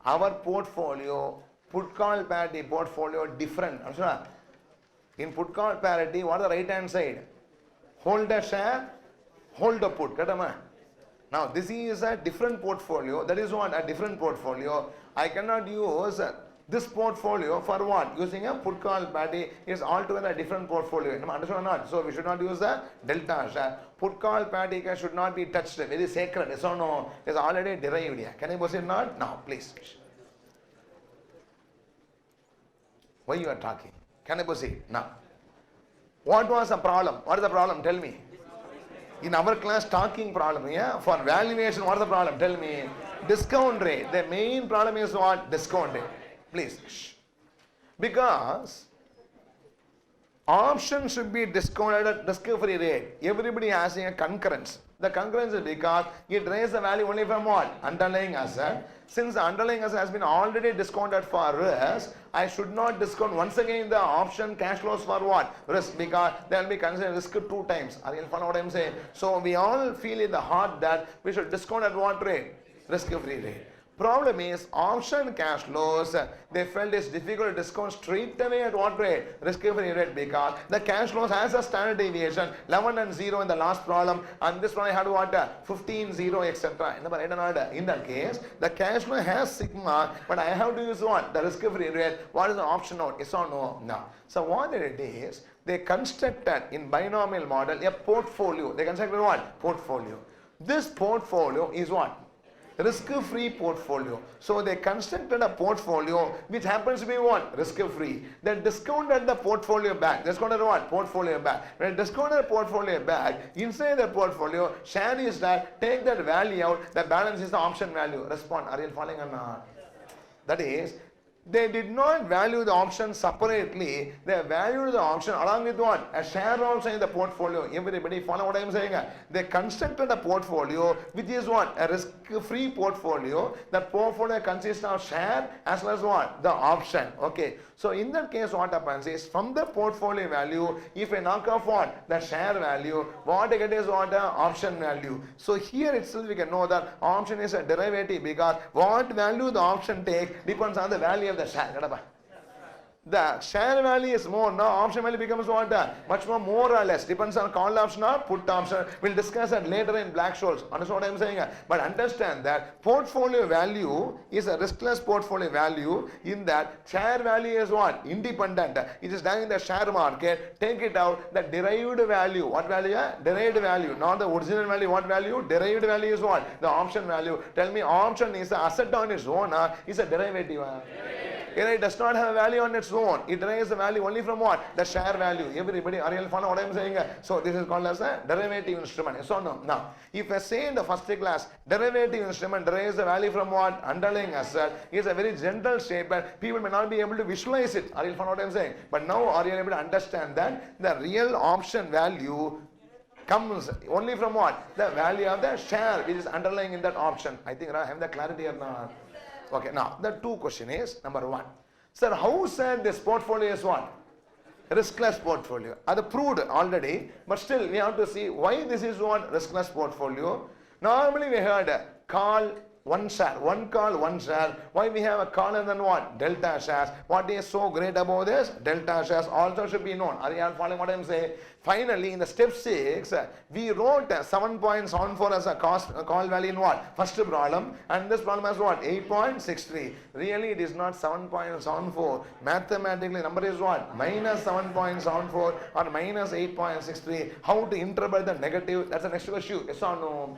our portfolio, put call parity portfolio different. In put call parity, what is the right hand side? Hold a share, hold a put. Now, this is a different portfolio. That is what? A different portfolio. I cannot use this portfolio for what? Using a put call parity is altogether a different portfolio. Understand or not? So, we should not use the delta share. Put call parity should not be touched. Very sacred. Yes or no? It is already derived here. Can I proceed not? Now, please. Why you are talking? Can I proceed? Now. What was the problem? What is the problem? Tell me. In our class, talking problem, yeah? For valuation, what is the problem? Tell me. Discount rate. The main problem is what? Discount rate. Please. Shh. Because option should be discounted at discovery rate. Everybody asking a concurrence. The concurrence is because it raises the value only from what? Underlying asset. Since the underlying asset has been already discounted for risk, I should not discount once again the option cash flows for what? Risk, because they will be considered risk 2 times. Are you following what I am saying? So we all feel in the heart that we should discount at what rate? Risk-free rate. Problem is, option cash flows, they felt it's difficult to discount straight away at what rate? Risk-free rate, because the cash flows has a standard deviation, 11 and 0 in the last problem, and this one I had what? 15, 0, etc. In that case, the cash flow has sigma, but I have to use what? The risk-free rate. What is the option out? Yes or no? No. So what they did is, they constructed in binomial model a portfolio. They constructed what? Portfolio. This portfolio is what? Risk-free portfolio. So they constructed a portfolio which happens to be what? Risk-free. They discounted the portfolio back. Discounted what? Portfolio back. When they discounted the portfolio back, inside the portfolio, share is that, take that value out, the balance is the option value. Respond. Are you following or not? That is, they did not value the option separately. They valued the option along with what? A share also in the portfolio. Everybody follow what I am saying? They constructed a portfolio which is what? A risk-free portfolio. That portfolio consists of share as well as what? The option. Okay. So in that case, what happens is, from the portfolio value, if I knock off what? The share value, what I get is what? The option value. So here itself we can know that option is a derivative, because what value the option take depends on the value of the share. The share value is more, now option value becomes what? Much more or less. Depends on call option or put option. We'll discuss that later in Black-Scholes. Understand what I'm saying? But understand that portfolio value is a riskless portfolio value, in that share value is what? Independent. It is done in the share market. Take it out, the derived value. What value? Derived value. Not the original value. What value? Derived value is what? The option value. Tell me, option is an asset on its own, is a derivative. It does not have a value on its own. It derives the value only from what? The share value. Everybody, are you following what I am saying? So this is called as a derivative instrument. So no. Now, if I say in the first class, derivative instrument derives the value from what? Underlying asset, is a very general statement. People may not be able to visualize it. Are you following what I am saying? But now are you able to understand that the real option value comes only from what? The value of the share which is underlying in that option. I think I have the clarity or not? Okay, now the 2 question is, number 1. Sir, how said this portfolio is what? Riskless portfolio. That proved already, but still we have to see why this is what? Riskless portfolio. Normally we heard call one share, one call, one share. Why we have a call and then what? Delta shares. What is so great about this? Delta shares also should be known. Are you all following what I am saying? Finally, in the step 6, we wrote 7.74 as a call value in what? First problem. And this problem has what? 8.63. Really, it is not 7.74. Mathematically, number is what? Minus 7.74 or minus 8.63. How to interpret the negative? That's the next issue. Yes or no?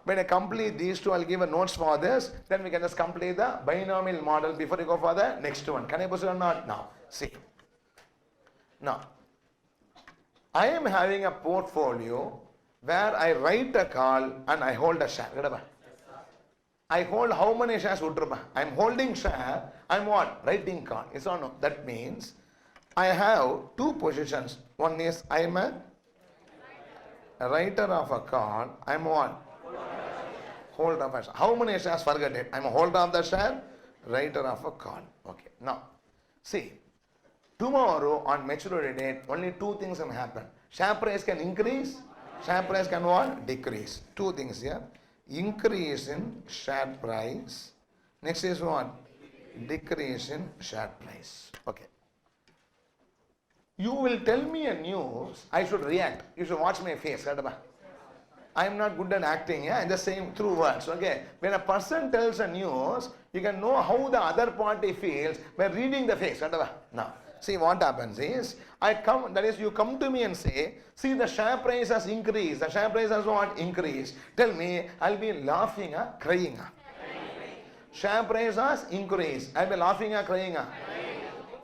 When I complete these 2, I'll give a notes for this. Then we can just complete the binomial model before we go for the next one. Can I proceed or not? Now, see. Now, I am having a portfolio where I write a call and I hold a share. I hold how many shares? I am holding share. I am what? Writing call. Yes or no? That means I have 2 positions. One is I am a writer of a call. I am what? Holder of a share. How many shares? Forget it. I am a holder of the share, writer of a call. Okay. Now, see. Tomorrow on maturity date, only 2 things can happen. Share price can increase, share price can what? Decrease. 2 things here. Increase in share price. Next is what? Decrease in share price. Okay. You will tell me a news, I should react. You should watch my face. I am not good at acting, yeah? I'm just saying through words, okay? When a person tells a news, you can know how the other party feels by reading the face. Now, see what happens is, you come to me and say, see the share price has increased. The share price has what? Increased. Tell me, I'll be laughing or crying. Share price has increased. I'll be laughing or crying.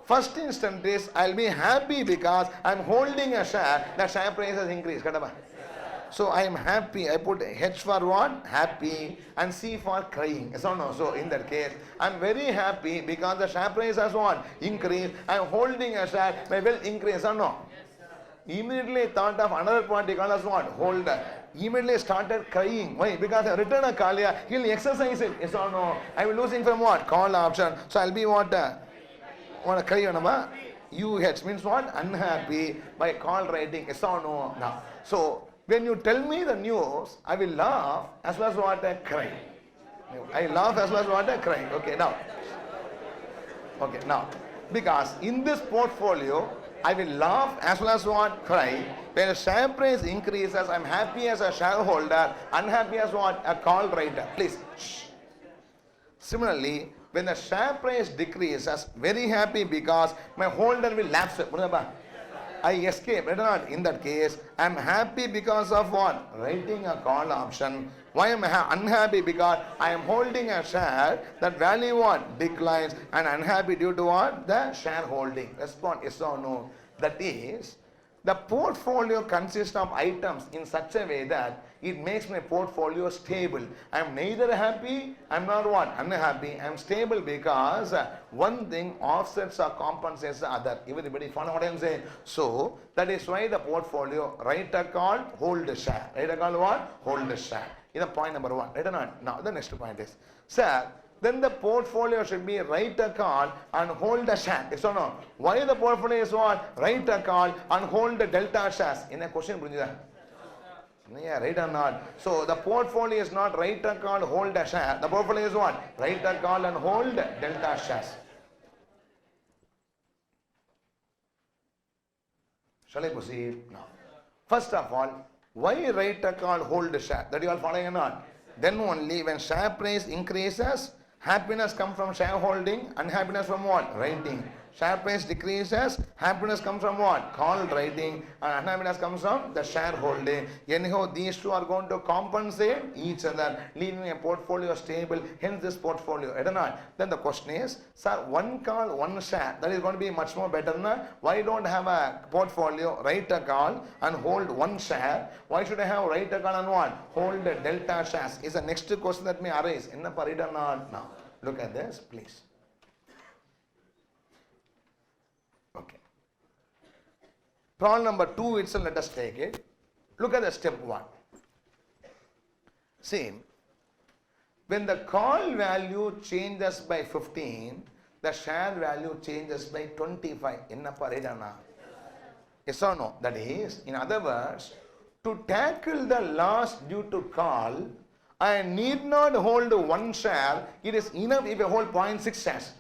First instant is I'll be happy because I'm holding a share, the share price has increased. So I am happy. I put H for what? Happy, and C for crying. Yes or no? So in that case, I'm very happy because the share price has what? Increased. I'm holding a share, my wealth increase. Yes or no? Immediately thought of another party called as what? Holder. Immediately started crying. Why? Because I return a call here, he'll exercise it. Yes or no? I will losing from what? Call option. So I'll be what? What a cry on UH means what? Unhappy by call writing. Yes or no? Now. So when you tell me the news, I will laugh as well as what? Cry. I laugh as well as what? Cry. Okay, now. Okay, now. Because in this portfolio, I will laugh as well as what? Cry. When the share price increases, I'm happy as a shareholder, unhappy as what? A call writer. Please. Shh. Similarly, when the share price decreases, very happy because my holder will lapse. I escape. In that case, I am happy because of what? Writing a call option. Why am I unhappy? Because I am holding a share, that value what? Declines, and unhappy due to what? The shareholding. Respond yes or no. That is, the portfolio consists of items in such a way that it makes my portfolio stable. I am neither happy, I am not what? Unhappy. I am stable because one thing offsets or compensates the other. Everybody follow what I am saying? So, that is why the portfolio, write a call, hold a share. Write a call what? Hold a share. This is point number 1. Right or not? Now, the next point is, sir, then the portfolio should be write a call and hold a share. Yes or no? Why the portfolio is what? Write a call and hold the delta shares. In a question, yeah, right or not? So the portfolio is not write a call, hold a share. The portfolio is what? Write a call and hold delta shares. Shall I proceed? No. First of all, why write a call, hold a share? That you are following or not? Then only when share price increases, happiness comes from shareholding, unhappiness from what? Writing. Share price decreases, happiness comes from what? Call writing, and unhappiness comes from the shareholding. Anyhow, these two are going to compensate each other, leaving a portfolio stable, hence this portfolio. I don't know. Then the question is, sir, one call, one share, that is going to be much more better. Na? Why don't have a portfolio, write a call and hold one share? Why should I have write a call and what? Hold the delta shares? Is the next question that may arise. In the parida not now. Look at this, please. Okay. Problem number 2 itself, let us take it. Look at the step 1. See, when the call value changes by 15, the share value changes by 25. Enna paridana? Yes or no? That is, in other words, to tackle the loss due to call, I need not hold one share. It is enough if I hold 0.6 shares.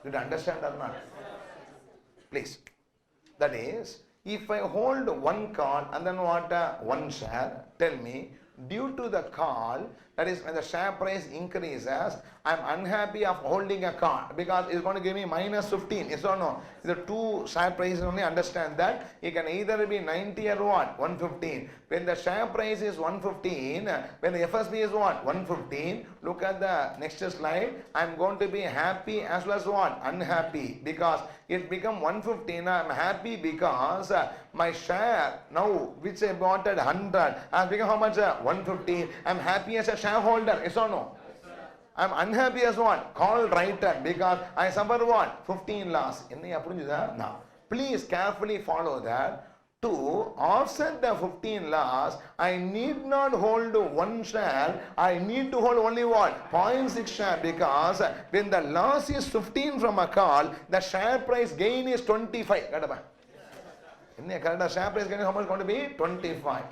Did you understand or not? Please. That is, if I hold one call and then what? One share, tell me, due to the call, that is when the share price increases, I am unhappy of holding a call because it's going to give me minus 15. Yes or no? The two share prices only, understand that it can either be 90 or what? 115. When the share price is 115, when the FSB is what? 115. Look at the next slide. I am going to be happy as well as what? Unhappy because it become 115. I am happy because my share now which I bought at 100 has become how much? 150. I am happy as a shareholder. Yes or no? I am unhappy as what? Call writer because I suffer what? 15 loss. Now, please carefully follow that. To offset the 15 loss, I need not hold one share. I need to hold only what? 0.6 share because when the loss is 15 from a call, the share price gain is 25. Share price gain how much going to be? 25.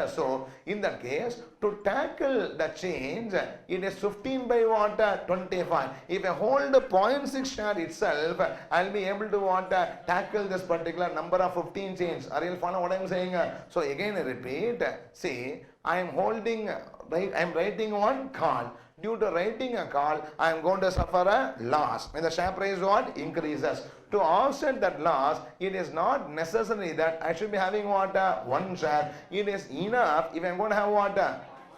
So, in that case, to tackle the change, it is 15 by what? 25. If I hold 0.6 share itself, I will be able to what? Tackle this particular number of 15 change. Are you follow what I am saying? So, again I repeat. See, I am holding, right? I am writing one call. Due to writing a call, I am going to suffer a loss. When the share price what? Increases. To offset that loss, it is not necessary that I should be having what? One share. It is enough if I am going to have what?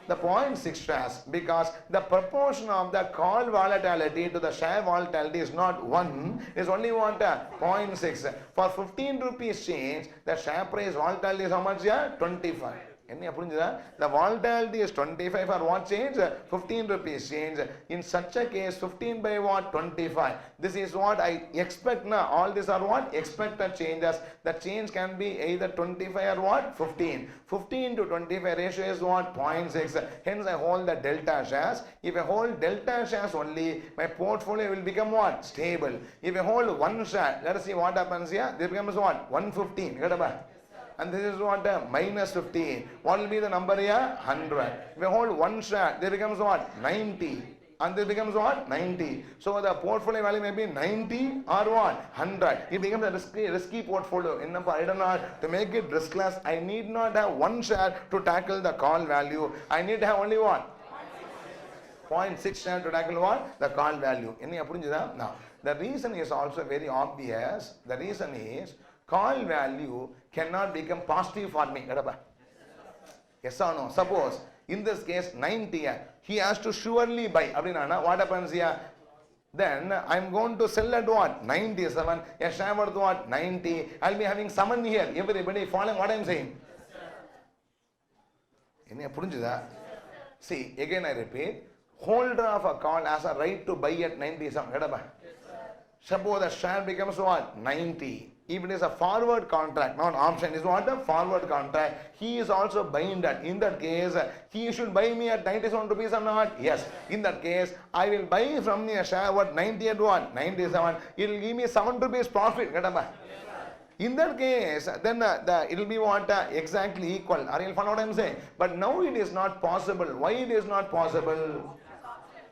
The 0.6 shares, because the proportion of the call volatility to the share volatility is not 1, it is only what? 0.6. For 15 rupees change, the share price volatility is how much here? 25. The volatility is 25 for what change? 15 rupees change. In such a case, 15 by what? 25. This is what I expect now. All these are what? Expected changes. The change can be either 25 or what? 15. 15 to 25 ratio is what? 0.6. Hence I hold the delta shares. If I hold delta shares only, my portfolio will become what? Stable. If I hold one share, let us see what happens here. This becomes what? 115. Get about? And this is what? Minus 15. What will be the number here? 100. If we hold one share, there becomes what? 90. And this becomes what? 90. So the portfolio value may be 90 or what? 100. It becomes a risky portfolio. I don't know, to make it riskless, I need not have one share to tackle the call value. I need to have only what? 0.6 share to tackle what? The call value. Now, the reason is also very obvious. The reason is, call value cannot become positive for me. Yes or no? Suppose, in this case, 90, he has to surely buy. What happens here? Then I am going to sell at what? 97. A share worth what? 90. I will be having someone here. Everybody following what I am saying? See, again I repeat. Holder of a call has a right to buy at 97. Suppose the share becomes what? 90. If it is a forward contract, not option, is what? A forward contract. He is also buying that. In that case, he should buy me at 97 rupees or not? Yes. In that case, I will buy from the share what? 90 at what? 97. It will give me 7 rupees profit. In that case, then it will be what? Exactly equal. Are you following what I am saying? But now it is not possible. Why it is not possible?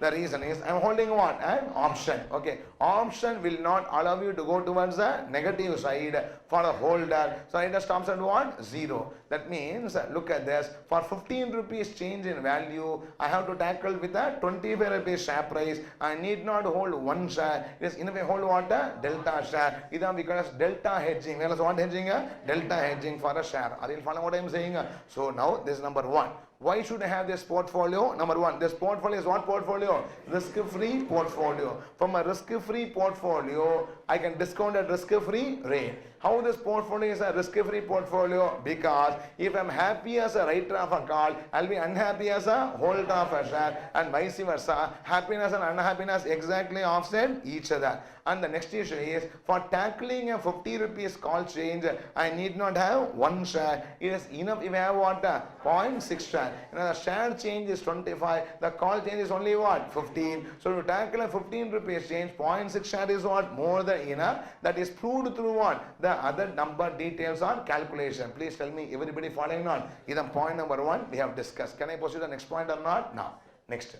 The reason is, I am holding what? An option. Okay. Option will not allow you to go towards the negative side for a holder. So it stops at what? 0. That means, look at this. For 15 rupees change in value, I have to tackle with a 25 rupees share price. I need not hold one share. It is enough I hold what? Delta share. This is because delta hedging. What hedging? Delta hedging for a share. Are you following what I am saying? So now, this is number 1. Why should I have this portfolio? Number 1, this portfolio is what portfolio? Risk-free portfolio. From a risk-free portfolio, I can discount at risk-free rate. How this portfolio is a risk-free portfolio? Because if I am happy as a writer of a call, I will be unhappy as a holder of a share, and vice versa. Happiness and unhappiness exactly offset each other. And the next issue is, for tackling a 50 rupees call change, I need not have one share. It is enough if I have what? 0.6 share. The share change is 25. The call change is only what? 15. So to tackle a 15 rupees change, 0.6 share is what? More than enough. That is proved through what? The other number details or calculation. Please tell me, everybody following on? This is point number 1 we have discussed. Can I proceed to the next point or not? Now, next.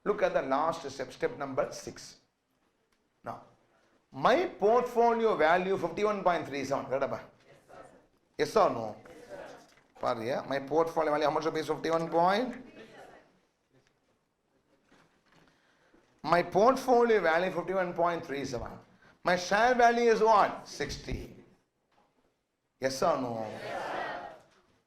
Look at the last step, step number 6. Now, my portfolio value 51.37. Yes or no? My portfolio value, how much rupees? 51 point? My portfolio value 51.37. My share value is what? 60. Yes or no?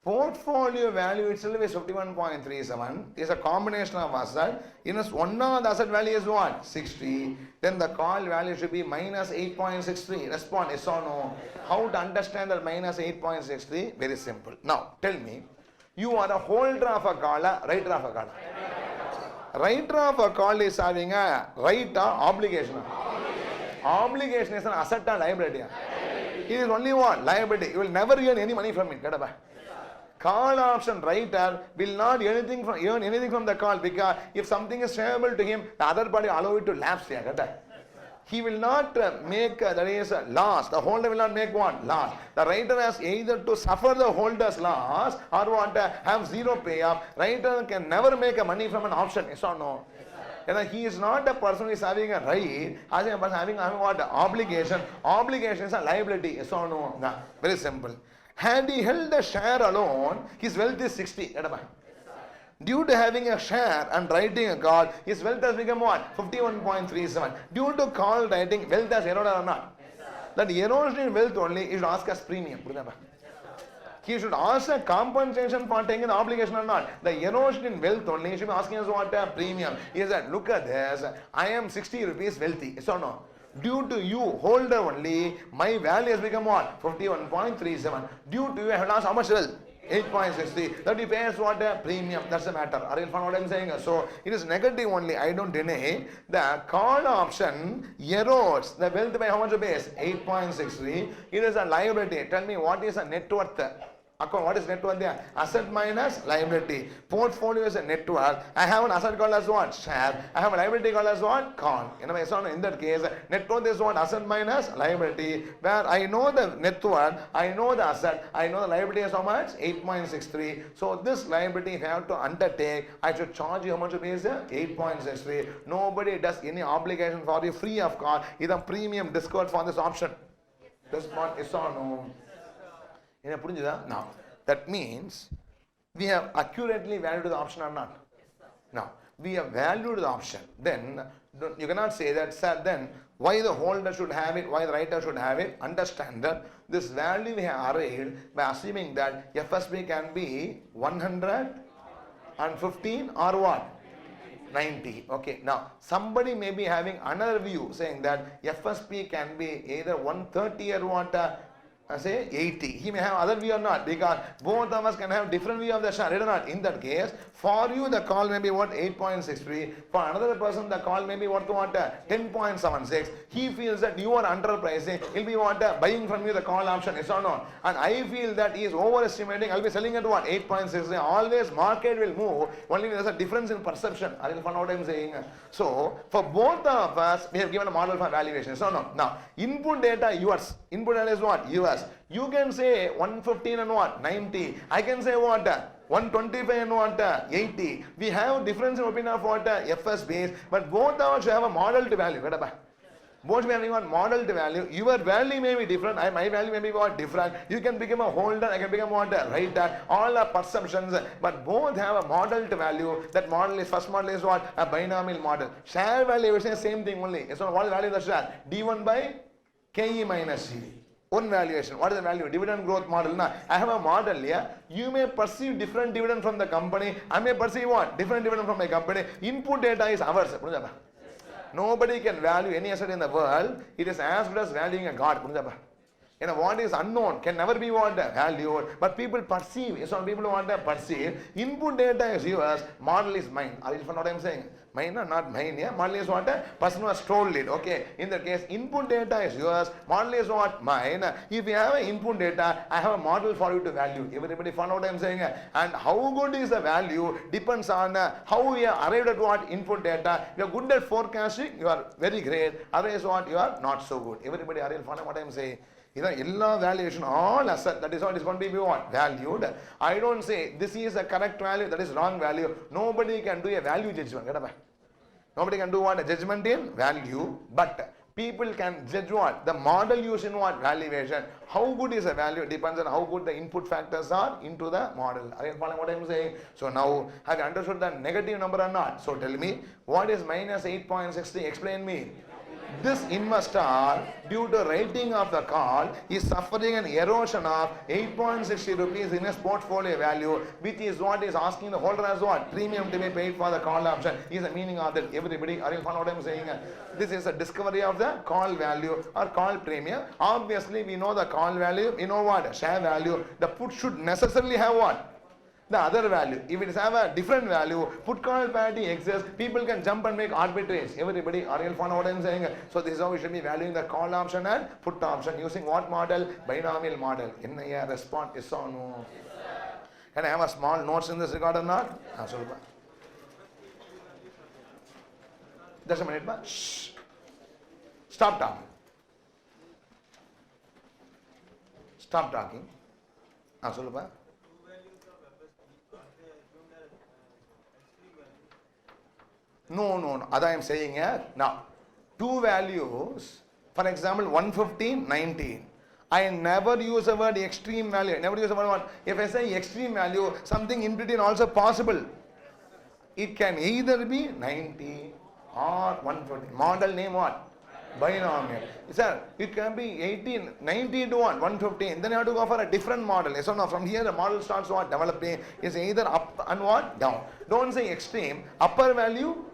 Portfolio value itself is 51.37. Is a combination of asset. One of the asset value is what? 60. Then the call value should be minus 8.63. Respond yes or no. How to understand that minus 8.63? Very simple. Now, tell me, you are a holder of a call, writer of a call. Writer of a call is having a right or obligation. Obligation is an asset or liability. It is only one liability. You will never earn any money from it. Call option writer will not earn anything from the call, because if something is favorable to him, the other party allow it to lapse. He will not make that is loss. The holder will not make what? Loss. The writer has either to suffer the holder's loss or what? Have zero payoff. Writer can never make a money from an option. Yes or no? He is not a person who is having a right, as a person having what? Obligation. Obligation is a liability. Yes or no? No. Very simple. Had he held the share alone, his wealth is 60. Due to having a share and writing a call, his wealth has become what? 51.37. Due to call writing, wealth has eroded or not? That erosion in wealth only is asked as premium. He should ask a compensation for taking the obligation or not. The erosion in wealth only, he should be asking us what a premium. He said, look at this, I am 60 rupees wealthy, yes or no? Due to you, holder only, my value has become what? 51.37. Due to you, I have lost how much wealth? 8.60. That he pays what a premium. That's the matter. Are you following what I'm saying? So it is negative only. I don't deny. The call option erodes the wealth by how much base? 8.63. It is a liability. Tell me what is a net worth? Account, what is net worth there? Asset minus liability. Portfolio is a net worth. I have an asset called as what? Share. I have a liability called as what? Call. In that case, net worth is what? Asset minus liability. Where I know the net worth, I know the asset, I know the liability is how much? 8.63. So this liability, if I have to undertake, I should charge you how much rupees? 8.63. Nobody does any obligation for you free of cost. Either premium discount for this option. This one is or no? Now, that means we have accurately valued the option or not? Now, we have valued the option. Then, you cannot say that, sir, then why the holder should have it, why the writer should have it. Understand that this value we have arrived by assuming that FSP can be 115 or what? 90. Okay, now somebody may be having another view saying that FSP can be either 130 or what? Say 80. He may have other view or not, because both of us can have different view of the share, right or not? In that case, for you the call may be what? 8.63. For another person the call may be what? 10.76. He feels that you are underpricing. He'll be what? Buying from you the call option, yes or no? And I feel that he is overestimating. I'll be selling at what? 8.63. Always market will move. Only there's a difference in perception. I will find out what I'm saying. So, for both of us, we have given a model for valuation. So no. Now, input data yours. Input data is what? Yours. You can say 115 and what? 90. I can say what? 125 and what? 80. We have difference in opinion of what? FS base. But both of us have a model to value. Both we have one model to value. Your value may be different. My value may be what? Different. You can become a holder. I can become what? Writer. All are perceptions. But both have a model to value. That model is, first model is what? A binomial model. Share valuation is same thing only. So what is the value of the share? D1 by KE minus C. One valuation. What is the value? Dividend growth model. Now, I have a model here. You may perceive different dividend from the company. I may perceive what? Different dividend from my company. Input data is ours. Nobody can value any asset in the world. It is as good as valuing a god. What is unknown can never be what? Valued. But people perceive. Yes, some people want to perceive. Input data is yours. Model is mine. Are you understand what I am saying? Mine or not mine, yeah? Model is what? Person who has told it, okay? In that case, input data is yours, model is what? Mine. If you have an input data, I have a model for you to value. Everybody follow what I am saying? And how good is the value depends on how we are arrived at what? Input data. You are good at forecasting, you are very great. Otherwise what? You are not so good. Everybody are you following what I am saying? Valuation, all asset, that is what is going to be what? Valued. I don't say this is a correct value, that is wrong value. Nobody can do a value judgment. Nobody can do what? A judgment in value. But people can judge what? The model used in what? Valuation. How good is a value? Depends on how good the input factors are into the model. Are you following what I am saying? So now, have you understood the negative number or not? So tell me, what is minus 8.60? Explain me. This investor, due to rating of the call, is suffering an erosion of 8.60 rupees in his portfolio value, which is what is asking the holder as what? Premium to be paid for the call option. Is the meaning of that. Everybody, are you following what I am saying? This is a discovery of the call value or call premium. Obviously, we know the call value. We know what? Share value. The put should necessarily have what? The other value. If it is have a different value, put call parity exists, people can jump and make arbitrage. Everybody, are you following what I am saying? So this is how we should be valuing the call option and put option using what model? Binomial model. In a response, yes or no? Can I have a small notes in this regard or not? Just a minute, but shh. Stop talking. Stop talking. No. That I am saying here. Now, two values, for example, 115, 19. I never use the word extreme value. I never use the word what? If I say extreme value, something in between also possible. It can either be 90 or 120. Model name what? Binomial. Sir, it can be 18, 90 to 1, 115. Then you have to go for a different model. Yes or no? From here the model starts what? Developing. Is either up and what? Down. Don't say extreme. Upper value,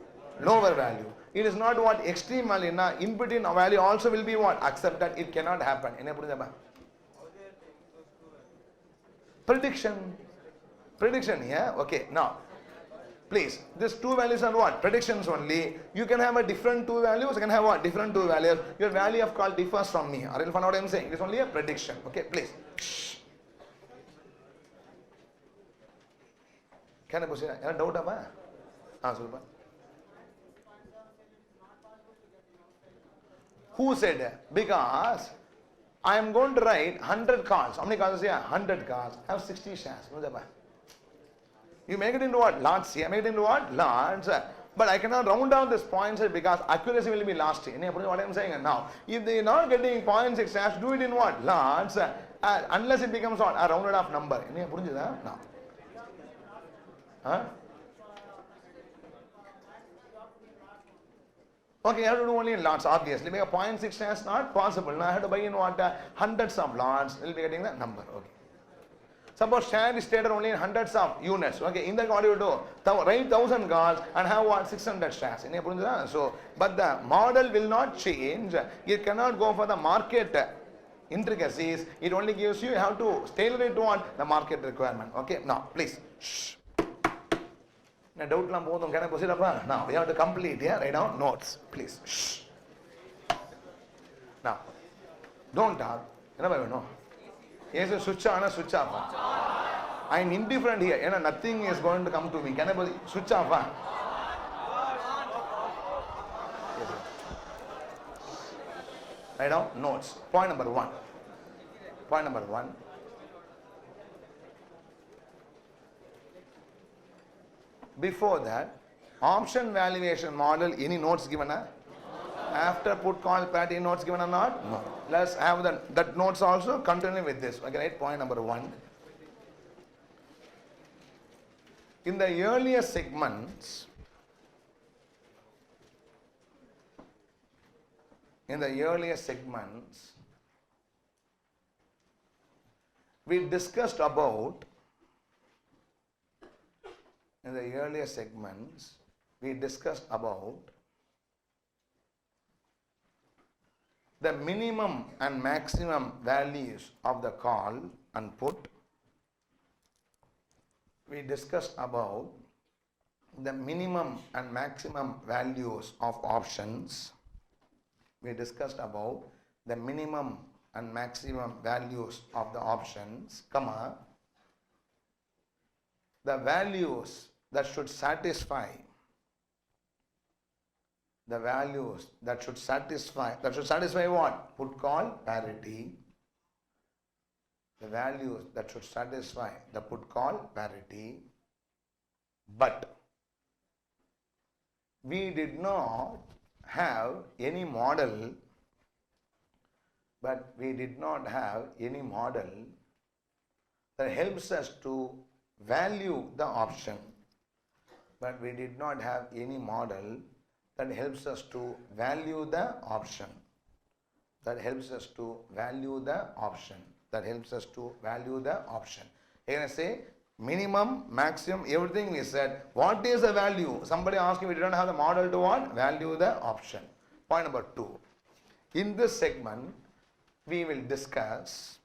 lower value. It is not what? Extreme value. In between value also will be what? Accepted. It cannot happen. Prediction. Prediction, yeah? Okay, now. Please, these two values are what? Predictions only. You can have a different two values, you can have what? Different two values. Your value of call differs from me. Are you found what I am saying? It is only a prediction. Okay, please. Shh. Can I proceed? Any doubt about? Super. Who said? Because I am going to write 100 calls. How many calls? 100 calls. Have 60 shares. You make it into what? Lots here. Make it into what? Lots. But I cannot round down this points because accuracy will be lost. You know what I am saying now? If they are not getting 0.6 shares, do it in what? Lots. Unless it becomes what? A rounded off number. Now. Huh? Okay, you have to do only in lots, obviously. Make a 0.6 shares not possible. Now I have to buy in what? Hundreds of lots. We will be getting the number. Okay. Suppose share is stated only in hundreds of units. Okay, in that what do you do? Write 1000 calls and have what? 600 shares. So, but the model will not change. It cannot go for the market intricacies. It only gives you have to tailor it to what? The market requirement. Okay, now please. Shh. Doubt can I proceed? Now we have to complete here. Write down notes, please. Shh. Now, don't talk. No. Yes, switch on, switch off. I am indifferent here. Nothing is going to come to me. Can I switch off? Yes, write down notes. Point number 1. Point number 1. Before that, option valuation model, any notes given? After put call parity, notes given or not? No. Let's have that notes also continue with this. Okay, right? Point number 1. In the earlier segments, we discussed about the minimum and maximum values of the call and put. We discussed about the minimum and maximum values of options. We discussed about the minimum and maximum values of the options, the values that should satisfy what? Put call parity. The values that should satisfy the put call parity. But we did not have any model that helps us to value the option. But we did not have any model that helps us to value the option. That helps us to value the option. Here I say minimum, maximum, everything we said. What is the value? Somebody asked me, we didn't have the model to what? Value the option. Point number 2. In this segment, we will discuss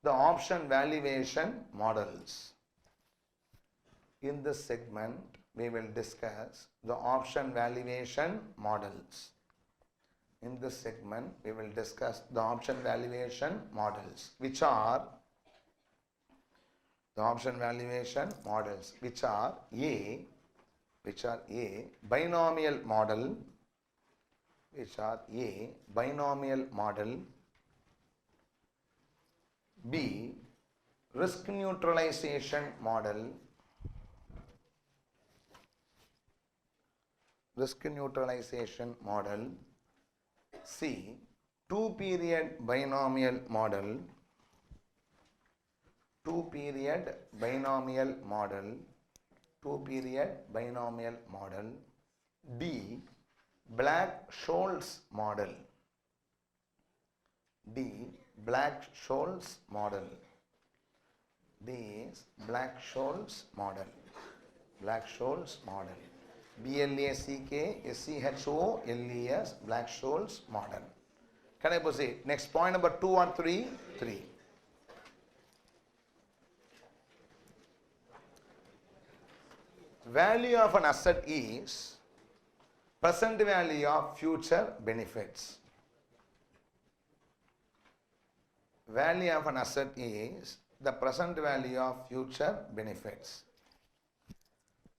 the option valuation models. In this segment, we will discuss the option valuation models. Which are the option valuation models, which are A, binomial model, B, risk neutralization model, C, two-period binomial model, two-period binomial model. D. Black-Scholes model. D. Black-Scholes model. D is Black-Scholes model. Black-Scholes model. Blackschholes, Black-Scholes model. Can I proceed? Next, point number 2 or 3? 3. Value of an asset is present value of future benefits. Value of an asset is the present value of future benefits.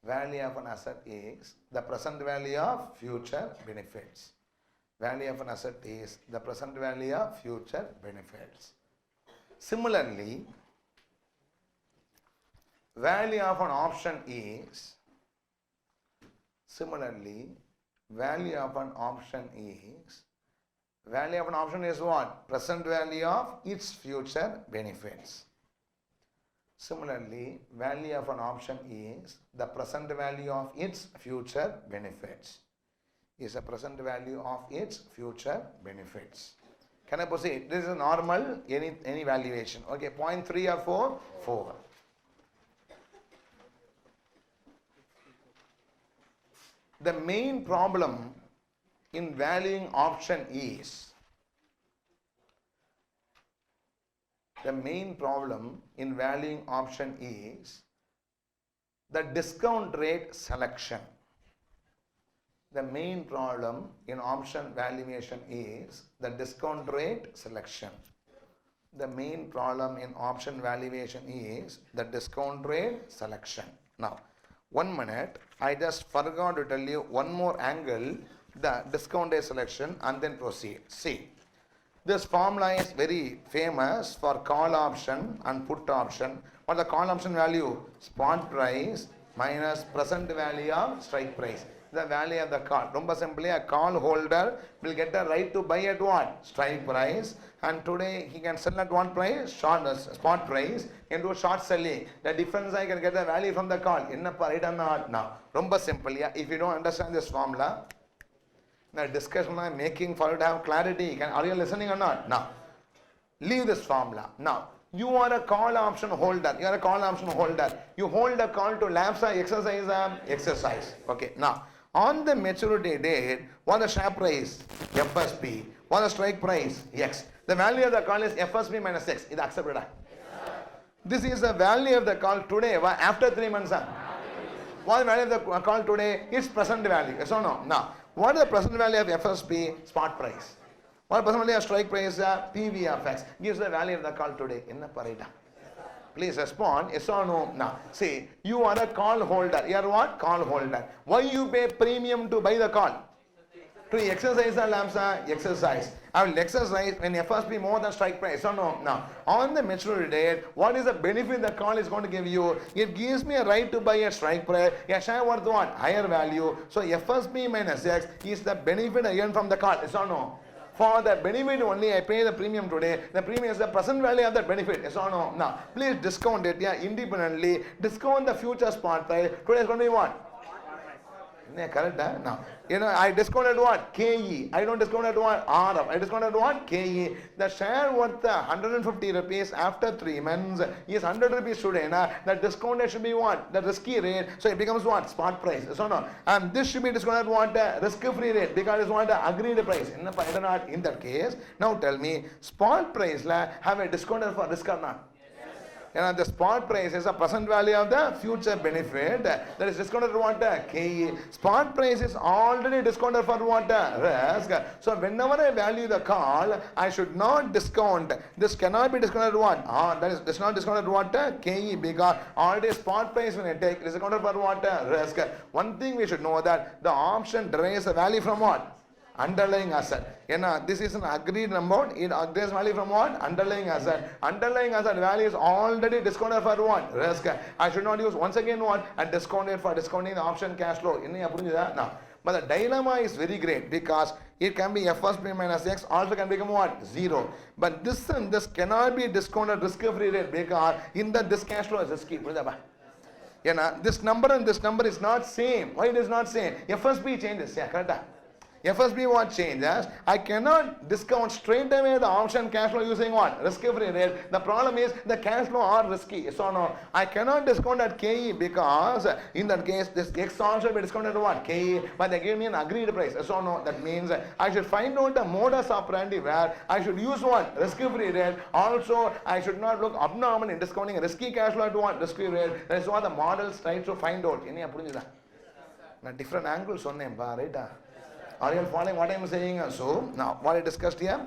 Value of an asset is the present value of future benefits. Value of an asset is the present value of future benefits. Similarly, value of an option is value of an option is what? Present value of its future benefits. Similarly, value of an option is the present value of its future benefits. Is a present value of its future benefits. Can I proceed? This is normal, any valuation. Okay, point 3 or 4? 4. The main problem in valuing option is the discount rate selection. The main problem in option valuation is the discount rate selection. The main problem in option valuation is the discount rate selection. Now, 1 minute, I just forgot to tell you one more angle, the discount rate selection, and then proceed. See, this formula is very famous for call option and put option. What the call option value? Spot price minus present value of strike price. The value of the call. Rumba simply, a call holder will get the right to buy at what? Strike price. And today he can sell at one price, spot price, and do short selling. The difference I can get the value from the call. Right or not? Now, rumba simple. If you don't understand this formula, the discussion I am making for you to have clarity. Are you listening or not? Now, leave this formula. Now, you are a call option holder. You hold a call to lapse or exercise. Okay. Now, on the maturity date, what is the share price? FSP. What is the strike price? X. The value of the call is FSP minus X. Is accepted? Yes, this is the value of the call today. After 3 months. What is the value of the call today? It's present value. Yes or no? Now, what is the present value of FSP? Spot price. What is the present value of strike price? PV of X. Gives the value of the call today. Please respond, yes or no? Now, see, you are a call holder. You are what? Call holder. Why you pay premium to buy the call? To exercise the LAMSA? Exercise. I will exercise when FSP more than strike price. So no. Now, on the maturity date, what is the benefit the call is going to give you? It gives me a right to buy a strike price. A share worth what? Higher value. So FSP minus X is the benefit I earn from the call. Yes or no? For the benefit only I pay the premium today. The premium is the present value of that benefit. Yes or no? Now, please discount it independently. Discount the future spot price. Today is going to be what? Correct? Now, I discounted what? KE. I don't discount at what? RF. I discounted what? KE. The share worth 150 rupees after 3 months is 100 rupees today. The discounted should be what? The risky rate. So it becomes what? Spot price. So no. And this should be discounted what? Risk-free rate. Because it's what? Agreed price. In that case, now tell me, spot price have a discounted for risk or not? The spot price is a present value of the future benefit. That is discounted for what? KE. Spot price is already discounted for what? Risk. So whenever I value the call, I should not discount. This cannot be discounted what? That is not discounted what? KE, because already spot price when I take is discounted for what? Risk. One thing we should know that the option derives a value from what? Underlying asset. This is an agreed amount. It derives value from what? Underlying asset. Underlying asset value is already discounted for what? Risk. I should not use once again what? And discounted for discounting the option cash flow. Now, but the dilemma is very great because it can be FSP minus X also can become what? 0. But this and this cannot be discounted risk-free rate because in that this cash flow is risky. This number and this number is not same. Why it is not same? FSB changes. Yeah, correct. FSB what changes? I cannot discount straight away the option cash flow using what? Risk-free rate. The problem is the cash flow are risky. Yes or no? I cannot discount at KE because in that case this X also be discounted at what? KE, but they give me an agreed price. Yes or no? That means I should find out the modus operandi where I should use what? Risk-free rate. Also, I should not look abnormal in discounting risky cash flow at what? Risk-free rate. That is what the models try to find out. Different angles on them, right? Are you following what I am saying? So, now what I discussed here?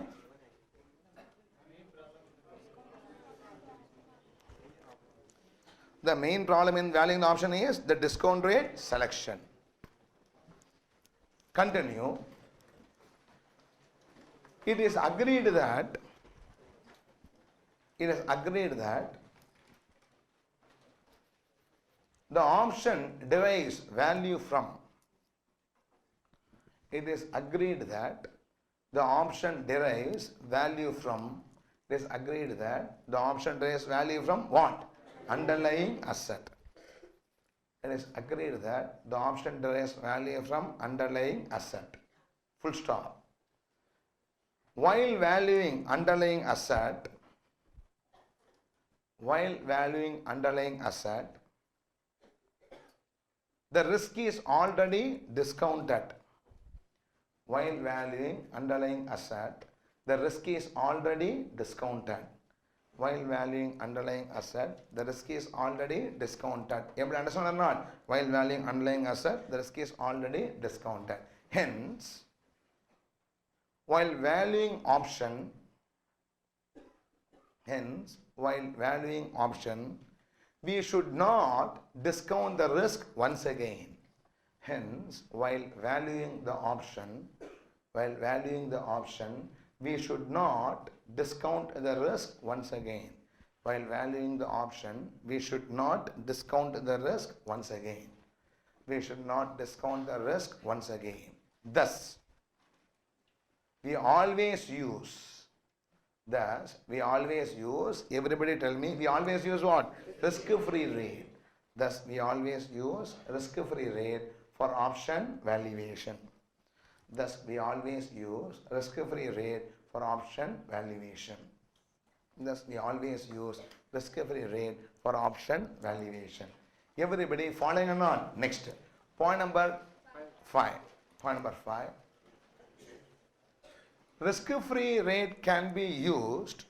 The main problem in valuing the option is the discount rate selection. Continue. It is agreed that the option derives value from. It is agreed that the option derives value from. It is agreed that the option derives value from what? Underlying asset. It is agreed that the option derives value from underlying asset. Full stop. While valuing underlying asset, the risk is already discounted. While valuing underlying asset, the risk is already discounted. While valuing underlying asset, the risk is already discounted. You able to understand or not? While valuing underlying asset, the risk is already discounted. Hence, while valuing option, we should not discount the risk once again. Hence, while valuing the option, we should not discount the risk once again. While valuing the option, we should not discount the risk once again. Thus, we always use, everybody tell me, we always use what? Risk-free rate. Thus, we always use risk-free rate for option valuation. Everybody following or not? Next. Point number 5. Risk-free rate can be used.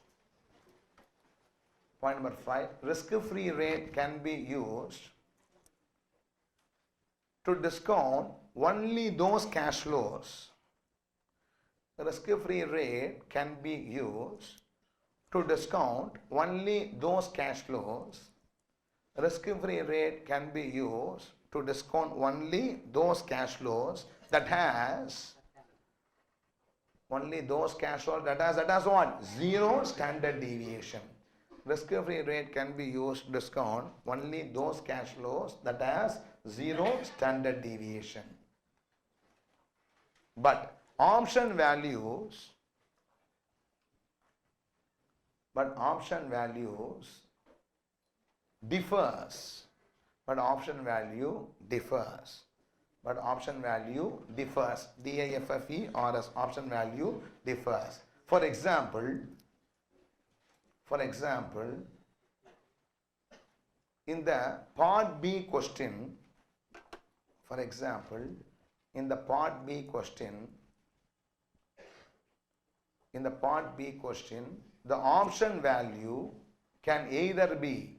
Point number 5. Risk-free rate can be used to discount only those cash flows. Risk-free rate can be used to discount only those cash flows. Risk-free rate can be used to discount only those cash flows that has what? Zero standard deviation. Risk-free rate can be used to discount only those cash flows that has zero standard deviation. But option values differs. DIFFERS, option value differs. For example, in the part B question, the option value can either be,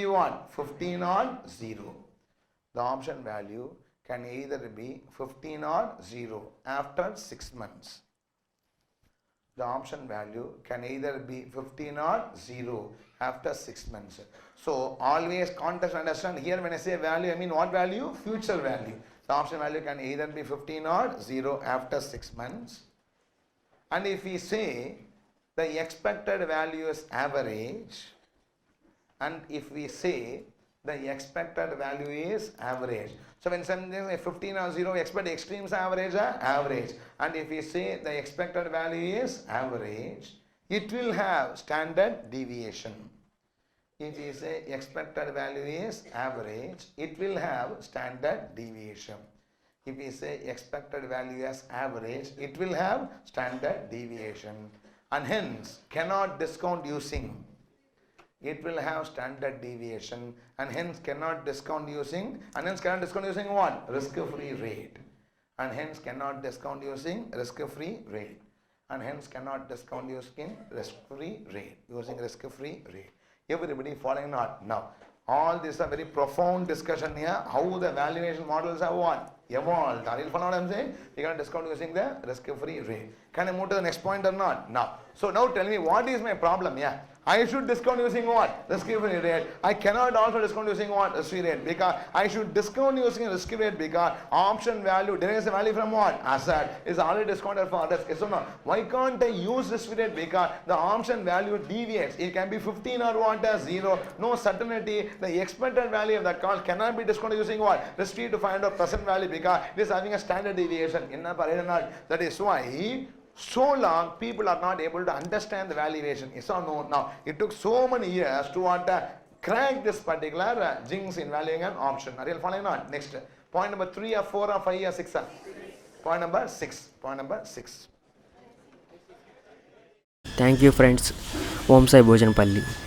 what? 15 or 0. The option value can either be 15 or 0 after 6 months. The option value can either be 15 or 0 after 6 months. So, always context understand. Here when I say value, I mean what value? Future value. The option value can either be 15 or 0 after 6 months. And if we say the expected value is average, and if we say the expected value is average. So when something is 15 or 0, we expect extremes average. And if we say the expected value is average, it will have standard deviation. If we say expected value is average, it will have standard deviation. If we say expected value as average, it will have standard deviation. And hence cannot discount using. It will have standard deviation and hence cannot discount using. And hence cannot discount using what? Risk-free rate. And hence cannot discount using risk-free rate. And hence cannot discount using risk-free rate. Using risk-free rate. Everybody following not? Now, all this is a very profound discussion here. How the valuation models have what? Evolved. Are you following what I am saying? We can discount using the risk-free rate. Can I move to the next point or not? Now. So now tell me what is my problem? Yeah. I should discount using what? Risk-free rate. I cannot also discount using what? Risk-free rate. Because I should discount using risk-free rate because option value derives the value from what? Asset is already discounted for risk. So no. Why can't I use risk-free rate? Because the option value deviates. It can be 15 or what? 0. No certainty. The expected value of the call cannot be discounted using what? Risk-free to find out present value because it is having a standard deviation. That is why so long people are not able to understand the valuation. Yes or no? Now, it took so many years to crack this particular jinx in valuing an option. Are you following or not? Next. Point number 3 or 4 or 5 or 6? Point number 6. Point number 6. Thank you friends. OMSAI Bhojanapalli.